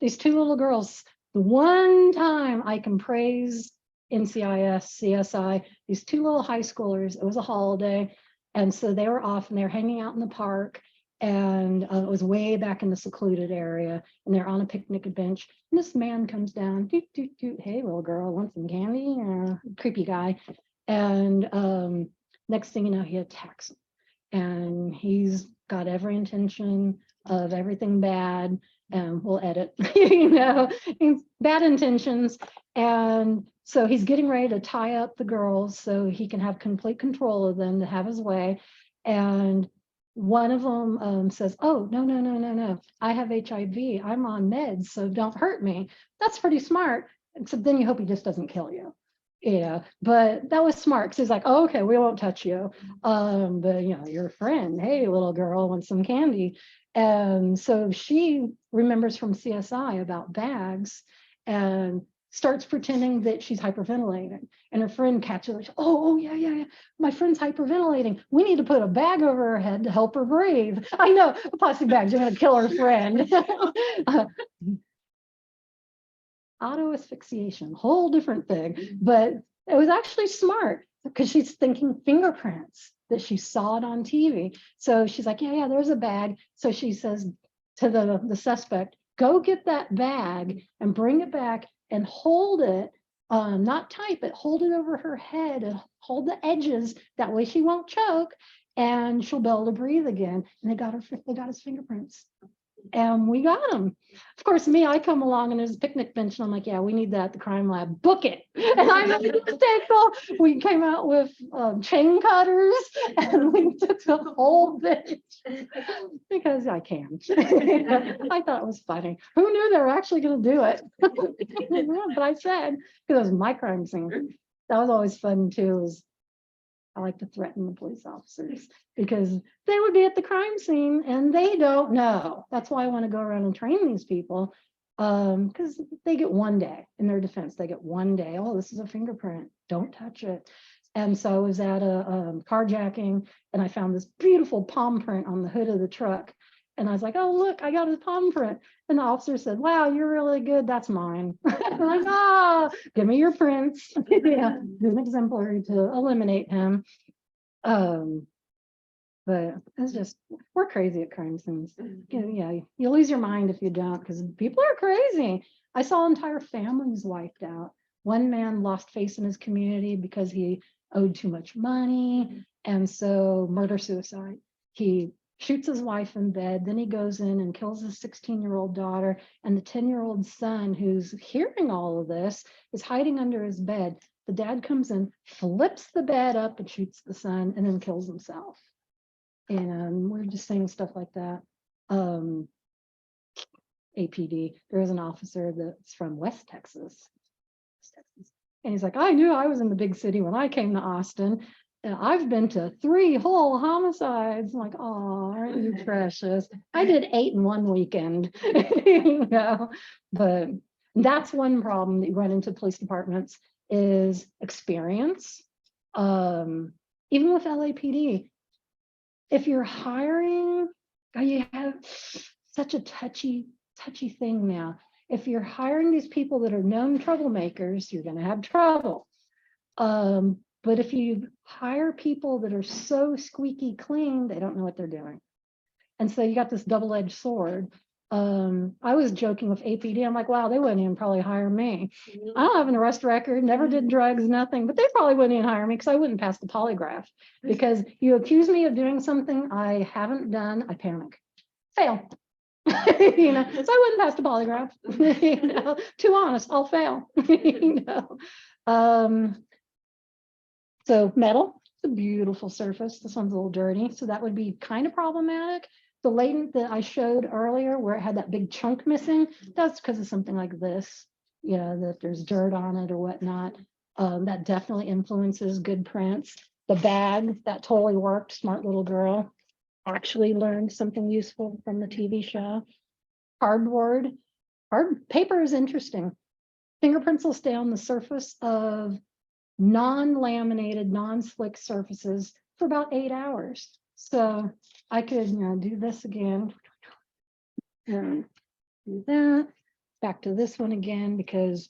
These two little girls, the one time I can praise NCIS, CSI, these two little high schoolers, it was a holiday. And so they were off and they're hanging out in the park. And it was way back in the secluded area. And they're on a picnic bench. And this man comes down, doot, doot, doot. Hey, little girl, want some candy? Creepy guy. And next thing you know, he attacks them. And he's got every intention of everything bad, and we'll edit, bad intentions. And so he's getting ready to tie up the girls so he can have complete control of them to have his way. And one of them says, oh, no, I have HIV, I'm on meds, so don't hurt me. That's pretty smart, except then you hope he just doesn't kill you. Yeah, but that was smart because he's like, oh, okay, we won't touch you. But your friend, hey, little girl, wants some candy. And so she remembers from CSI about bags and starts pretending that she's hyperventilating. And her friend catches her, oh, yeah. My friend's hyperventilating. We need to put a bag over her head to help her breathe. I know, plastic bags are gonna kill her friend. Auto asphyxiation, whole different thing, but it was actually smart because she's thinking fingerprints that she saw it on TV. So she's like, yeah, there's a bag. So she says to the suspect, go get that bag and bring it back and hold it, not tight, but hold it over her head and hold the edges. That way she won't choke and she'll be able to breathe again. And they got his fingerprints. And we got them. Of course, I come along and there's a picnic bench and I'm like, yeah, we need that at the crime lab. Book it. And I'm a mistake. We came out with chain cutters and we took the whole bench because I can. I thought it was funny. Who knew they were actually going to do it? But I said, because it was my crime scene. That was always fun too. I like to threaten the police officers because they would be at the crime scene and they don't know. That's why I want to go around and train these people because they get one day in their defense. They get one day. Oh, this is a fingerprint. Don't touch it. And so I was at a carjacking and I found this beautiful palm print on the hood of the truck. And I was like, oh, look, I got a palm print. And the officer said, wow, you're really good. That's mine. I'm like, oh, give me your prints. Yeah, do an exemplary to eliminate him. But it's just, we're crazy at crime scenes. Yeah, you lose your mind if you don't, because people are crazy. I saw entire families wiped out. One man lost face in his community because he owed too much money. And so murder-suicide. He shoots his wife in bed, then he goes in and kills his 16-year-old daughter, and the 10-year-old son, who's hearing all of this, is hiding under his bed. The dad comes in, flips the bed up and shoots the son, and then kills himself. And we're just saying stuff like that. APD, there is an officer that's from West Texas. And he's like, I knew I was in the big city when I came to Austin. And I've been to 3 whole homicides. I'm like, oh, aren't you precious? I did 8 in one weekend, you know, but that's one problem that you run into police departments is experience. Even with LAPD, if you're hiring, you have such a touchy thing now. If you're hiring these people that are known troublemakers, you're going to have trouble. But if you hire people that are so squeaky clean, they don't know what they're doing. And so you got this double-edged sword. I was joking with APD. I'm like, wow, they wouldn't even probably hire me. I don't have an arrest record, never did drugs, nothing, but they probably wouldn't even hire me because I wouldn't pass the polygraph. Because you accuse me of doing something I haven't done, I panic, fail. You know, so I wouldn't pass the polygraph. You know, too honest, I'll fail. You know, so metal, it's a beautiful surface. This one's a little dirty, so that would be kind of problematic. The latent that I showed earlier, where it had that big chunk missing, that's because of something like this. You know, that there's dirt on it or whatnot. That definitely influences good prints. The bag, that totally worked. Smart little girl. Actually learned something useful from the TV show. Cardboard, paper is interesting. Fingerprints will stay on the surface of non-laminated, non-slick surfaces for about 8 hours. So I could, you know, do this again. And do that. Back to this one again, because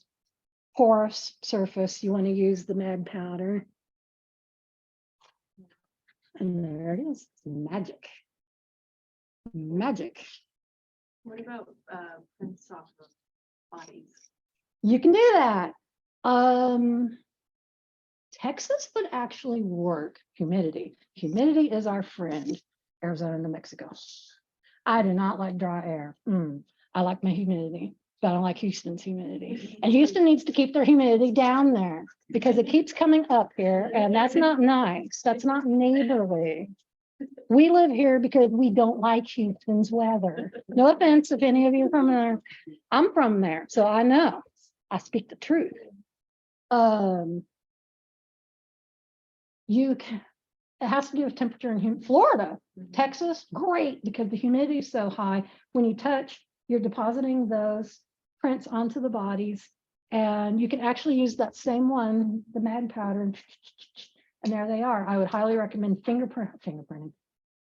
porous surface, you want to use the Mad powder. And there it is, magic. Magic.
What about prints off of bodies?
You can do that. Texas would actually work. Humidity. Humidity is our friend. Arizona, New Mexico. I do not like dry air. I like my humidity, but I don't like Houston's humidity. And Houston needs to keep their humidity down there because it keeps coming up here, and that's not nice. That's not neighborly. We live here because we don't like Houston's weather. No offense if any of you are from there. I'm from there, so I know. I speak the truth. You can, it has to do with temperature in Florida. Texas, great, because the humidity is so high. When you touch, you're depositing those prints onto the bodies, and you can actually use that same one, the Mad powder, and there they are. I would highly recommend fingerprinting.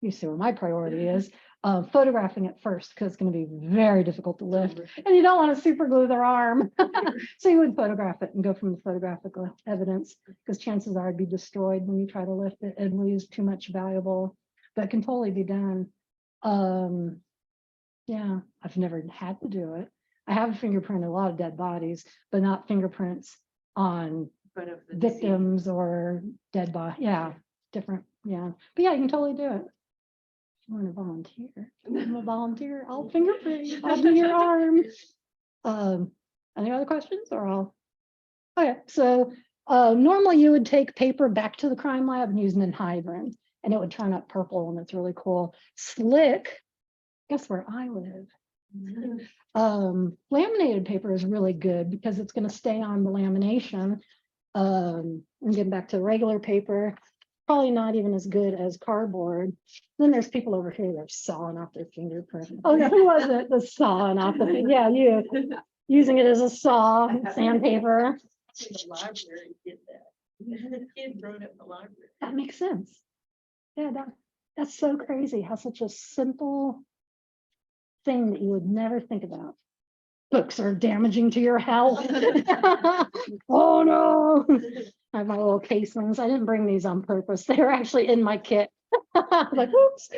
You see where my priority is. Photographing it first, because it's going to be very difficult to lift, and you don't want to super glue their arm. So you would photograph it and go from the photographic evidence, because chances are it'd be destroyed when you try to lift it and lose too much valuable, but it can totally be done. Yeah, I've never had to do it. I have fingerprinted a lot of dead bodies, but not fingerprints on victims or dead body. Yeah, different. Yeah, but yeah, you can totally do it. You want to volunteer? I'm a volunteer. I'll fingerprint. I'll do your arm. Any other questions, or I'll? Okay, so normally you would take paper back to the crime lab and use an anhydrous, and it would turn up purple, and it's really cool. Slick. Guess where I live? Laminated paper is really good because it's going to stay on the lamination. And getting back to regular paper. Probably not even as good as cardboard. Then there's people over here that are sawing off their fingerprint. Oh no, who was it? The sawing off the, yeah, you using it as a saw, sandpaper.
The library did that.
Kid thrown up in the library.
That makes sense. Yeah, that's so crazy how such a simple thing that you would never think about. Books are damaging to your health. Oh no. I have my little casings. I didn't bring these on purpose. They're actually in my kit. Like, oops.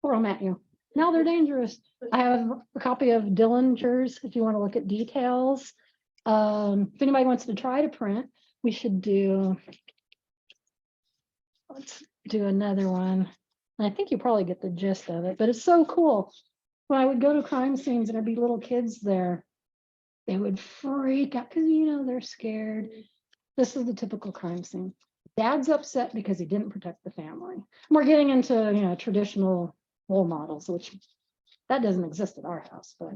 Throw them at you. Now they're dangerous. I have a copy of Dillinger's if you want to look at details. If anybody wants to try to print, we should do. Let's do another one. And I think you probably get the gist of it, but it's so cool. When I would go to crime scenes and there'd be little kids there, they would freak out because they're scared. This is the typical crime scene. Dad's upset because he didn't protect the family. We're getting into traditional role models, which that doesn't exist at our house, but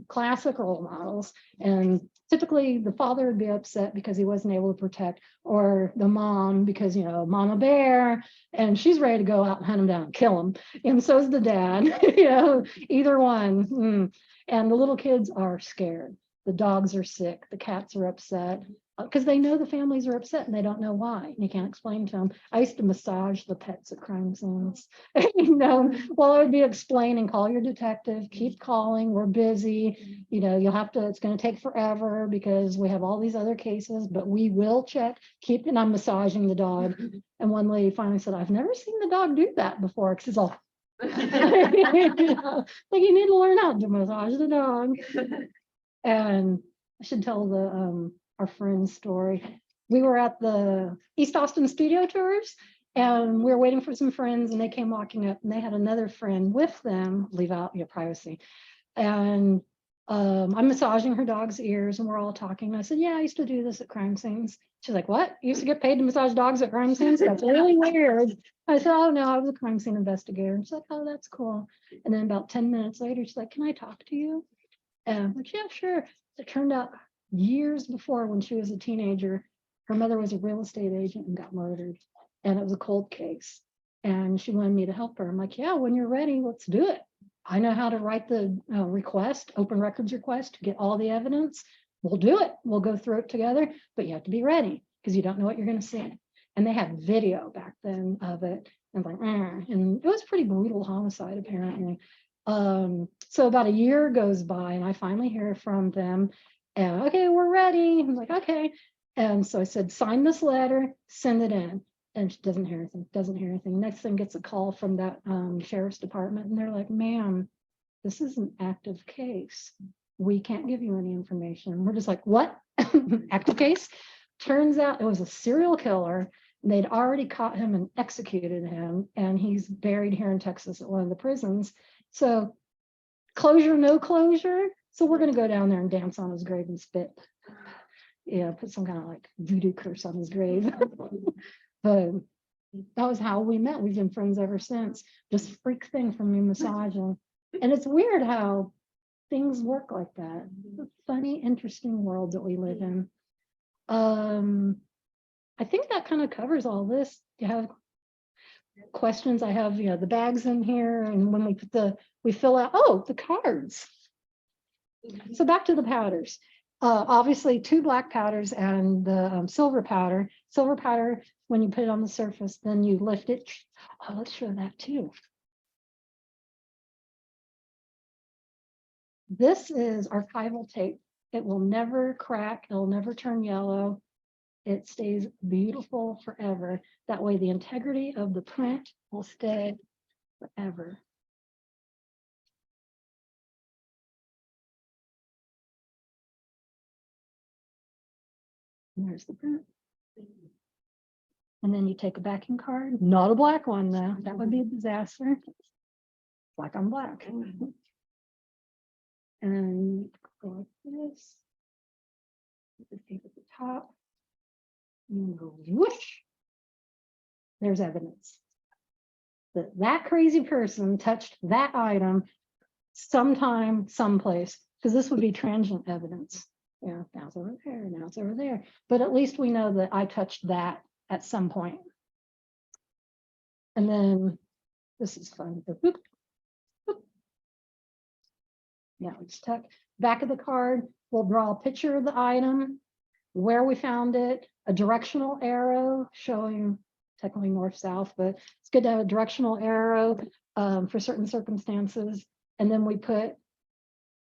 classic role models. And typically the father would be upset because he wasn't able to protect, or the mom because mama bear, and she's ready to go out and hunt him down and kill him. And so is the dad, either one. And the little kids are scared. The dogs are sick. The cats are upset because they know the families are upset and they don't know why. And you can't explain to them. I used to massage the pets at crime scenes. While I would be explaining, call your detective, keep calling, we're busy. You'll have to, it's going to take forever because we have all these other cases, but we will check, and I'm massaging the dog. And one lady finally said, I've never seen the dog do that before. Because it's all, like you need to learn how to massage the dog. And I should tell our friend's story. We were at the East Austin studio tours and we were waiting for some friends and they came walking up and they had another friend with them, leave out your privacy. And I'm massaging her dog's ears and we're all talking. I said, yeah, I used to do this at crime scenes. She's like, what? You used to get paid to massage dogs at crime scenes? That's really weird. I said, oh no, I was a crime scene investigator. And she's like, oh, that's cool. And then about 10 minutes later, she's like, can I talk to you? And I'm like, yeah, sure. It turned out years before, when she was a teenager, her mother was a real estate agent and got murdered. And it was a cold case. And she wanted me to help her. I'm like, yeah, when you're ready, let's do it. I know how to write the request, open records request, to get all the evidence. We'll do it. We'll go through it together, but you have to be ready because you don't know what you're going to see. And they had video back then of it. And like, and it was pretty brutal homicide, apparently. So about a year goes by and I finally hear from them and okay, we're ready. I'm like, okay. And so I said, sign this letter, send it in. And she doesn't hear anything, Next thing gets a call from that sheriff's department. And they're like, ma'am, this is an active case. We can't give you any information. We're just like, what? Active case? Turns out it was a serial killer. And they'd already caught him and executed him. And he's buried here in Texas at one of the prisons. So closure, no closure. So we're going to go down there and dance on his grave and spit. Put some kind of like voodoo curse on his grave. But that was how we met. We've been friends ever since. This freak thing from me massaging. And it's weird how things work like that. It's a funny, interesting world that we live in. I think that kind of covers all this. Do you have questions? I have, the bags in here, and when we fill out, the cards. So back to the powders. Obviously 2 black powders and the silver powder. Silver powder, when you put it on the surface, then you lift it. Oh, let's show that too. This is archival tape. It will never crack. It'll never turn yellow. It stays beautiful forever. That way the integrity of the print will stay forever. And there's the print. And then you take a backing card, not a black one though. That would be a disaster. Black on black. And go like this. Put the tape at the top. And go whoosh. There's evidence that that crazy person touched that item sometime, someplace, because this would be transient evidence. Now it's over there, now it's over there. But at least we know that I touched that at some point. And then this is fun. Boop, boop. Now it's tuck. Back of the card, we'll draw a picture of the item. where we found it, a directional arrow showing technically north-south, but it's good to have a directional arrow for certain circumstances. And then we put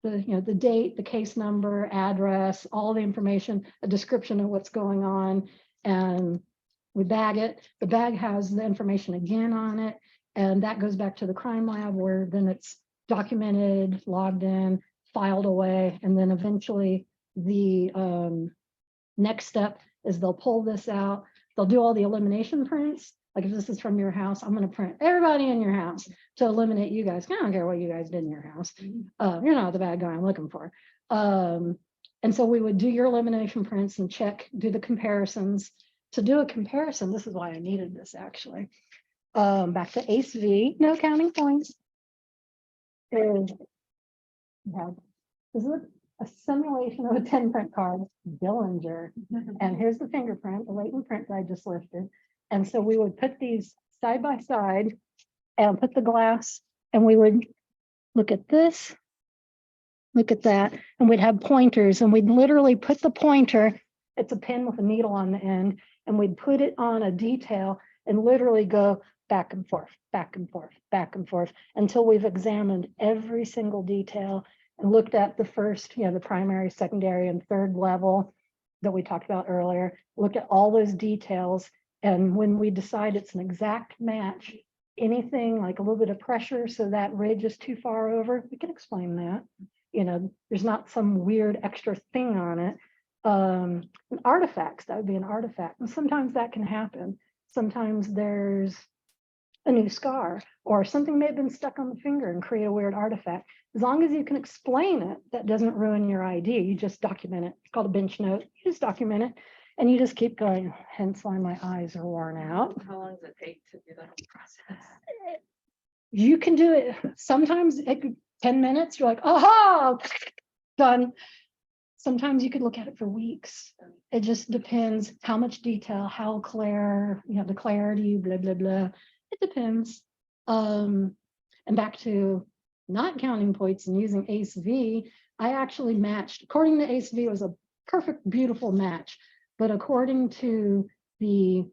the date, the case number, address, all the information, a description of what's going on, and we bag it. The bag has the information again on it, and that goes back to the crime lab where then it's documented, logged in, filed away, and then eventually the next step is they'll pull this out. They'll do all the elimination prints. Like if this is from your house, I'm going to print everybody in your house to eliminate you guys. I don't care what you guys did in your house. You're not the bad guy I'm looking for. And so we would do your elimination prints and check, do the comparisons. To do a comparison, this is why I needed this actually. Back to ACE-V, no counting points. This is a simulation of a 10 print card, Dillinger. And here's the fingerprint, the latent print that I just lifted. And so we would put these side by side and put the glass, and we would look at this, look at that, and we'd have pointers, and we'd literally put the pointer, it's a pin with a needle on the end, and we'd put it on a detail and literally go back and forth, back and forth, back and forth, until we've examined every single detail and looked at the first, the primary, secondary, and third level that we talked about earlier, looked at all those details. And when we decide it's an exact match, anything like a little bit of pressure, so that ridge is too far over, we can explain that. There's not some weird extra thing on it. Artifacts, that would be an artifact. And sometimes that can happen. Sometimes there's a new scar or something may have been stuck on the finger and create a weird artifact. As long as you can explain it, that doesn't ruin your ID. You just document it. It's called a bench note. You just document it. And you just keep going, hence why my eyes are worn out.
How long does it take to do the whole process?
You can do it. Sometimes it could 10 minutes, you're like, aha, done. Sometimes you could look at it for weeks. It just depends how much detail, how clear, the clarity, blah, blah, blah. It depends. And back to not counting points and using ACE-V, I actually matched, according to ACE-V, it was a perfect, beautiful match. But according to the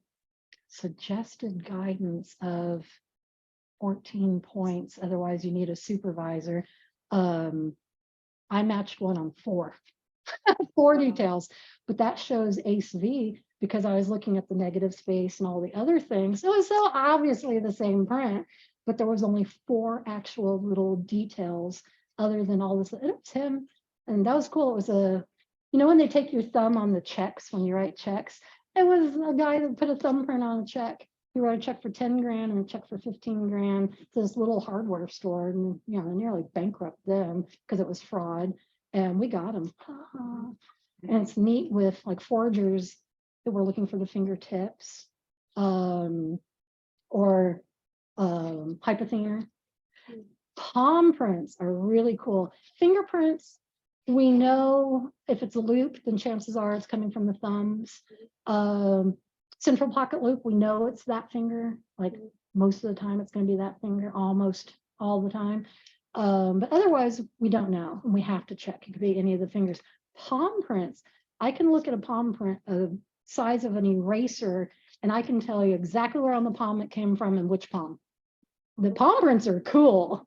suggested guidance of 14 points, otherwise you need a supervisor, I matched one on 4. 4 details, but that shows ACE-V because I was looking at the negative space and all the other things. It was so obviously the same print, but there was only 4 actual little details other than all this. It was him, and that was cool. It was a when they take your thumb on the checks, when you write checks, it was a guy that put a thumbprint on a check. He wrote a check for 10 grand and a check for 15 grand to this little hardware store, and they nearly bankrupt them because it was fraud. And we got him. And it's neat with like forgers that were looking for the fingertips or hypothenar. Palm prints are really cool. Fingerprints, we know if it's a loop, then chances are it's coming from the thumbs. Central pocket loop, we know it's that finger. Like most of the time, it's going to be that finger, almost all the time. But otherwise, we don't know, and we have to check. It could be any of the fingers. Palm prints, I can look at a palm print the size of an eraser, and I can tell you exactly where on the palm it came from and which palm. The palm prints are cool.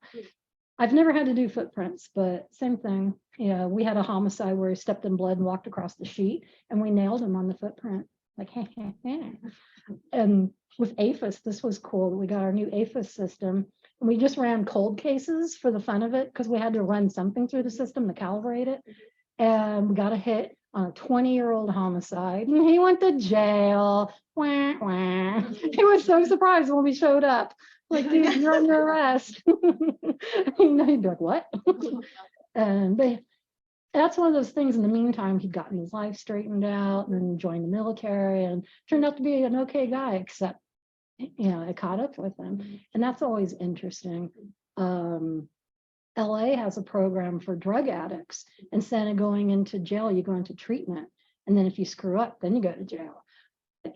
I've never had to do footprints, but same thing. We had a homicide where he stepped in blood and walked across the sheet, and we nailed him on the footprint. Like, and with APHIS, this was cool. We got our new APHIS system, and we just ran cold cases for the fun of it because we had to run something through the system to calibrate it. And we got a hit on a 20-year-old homicide, and he went to jail. Wah, wah. He was so surprised when we showed up. Like, dude, you're under arrest. He'd be like, what? And that's one of those things. In the meantime, he'd gotten his life straightened out and joined the military and turned out to be an okay guy, except, it caught up with him. And that's always interesting. LA has a program for drug addicts. Instead of going into jail, you go into treatment. And then if you screw up, then you go to jail.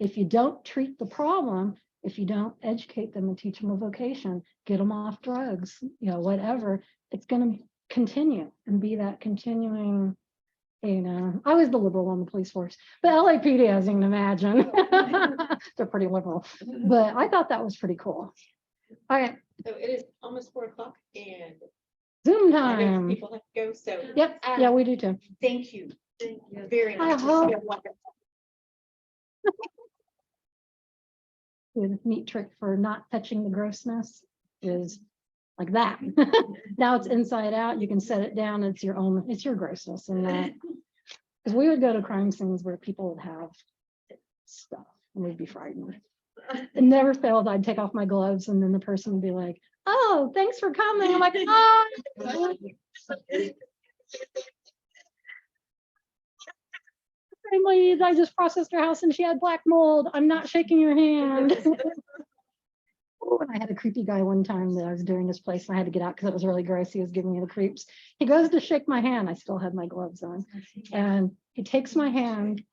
If you don't treat the problem, if you don't educate them and teach them a vocation, get them off drugs, whatever, it's going to continue and be that continuing, You know, I was the liberal on the police force, but LAPD, as you can imagine, they're pretty liberal. But I thought that was pretty cool. All right,
So it is almost 4 o'clock and
Zoom
I know
time.
people have to go, so.
Yep, yeah, we do too.
Thank you very
I
much. It's
hope-
been wonderful.
The neat trick for not touching the grossness is like that. Now it's inside out. You can set it down. It's your own, it's your grossness and that. Because we would go to crime scenes where people would have stuff and we'd be frightened. It never failed. I'd take off my gloves and then the person would be like, oh, thanks for coming. I'm like, oh. Ladies, I just processed her house and she had black mold. I'm not shaking your hand. Oh, and I had a creepy guy one time that I was doing his place and I had to get out because it was really gross. He was giving me the creeps. He goes to shake my hand. I still had my gloves on. And he takes my hand,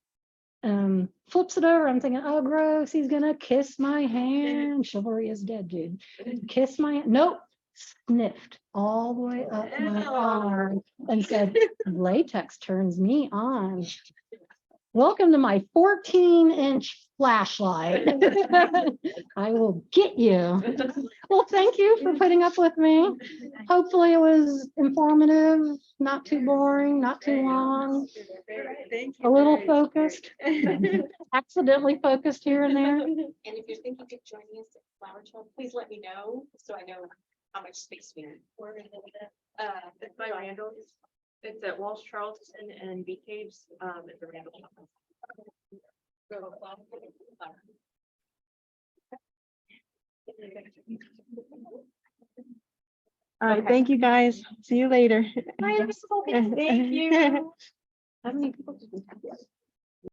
flips it over. I'm thinking, oh, gross. He's gonna kiss my hand. Chivalry is dead, dude. Kiss my, nope. Sniffed all the way up my arm and said, latex turns me on. Welcome to my 14-inch flashlight. I will get you. Well, thank you for putting up with me. Hopefully it was informative, not too boring, not too long,
Thank
a little focused, accidentally focused here and there.
And if you're thinking of joining us at Flower Child, please let me know, so I know how much space we need.
It's by Randall. It's at Walsh Charleston and Bee Caves, at the Randall.
All right, thank you, guys. See you later.
Thank you. How many people did we have?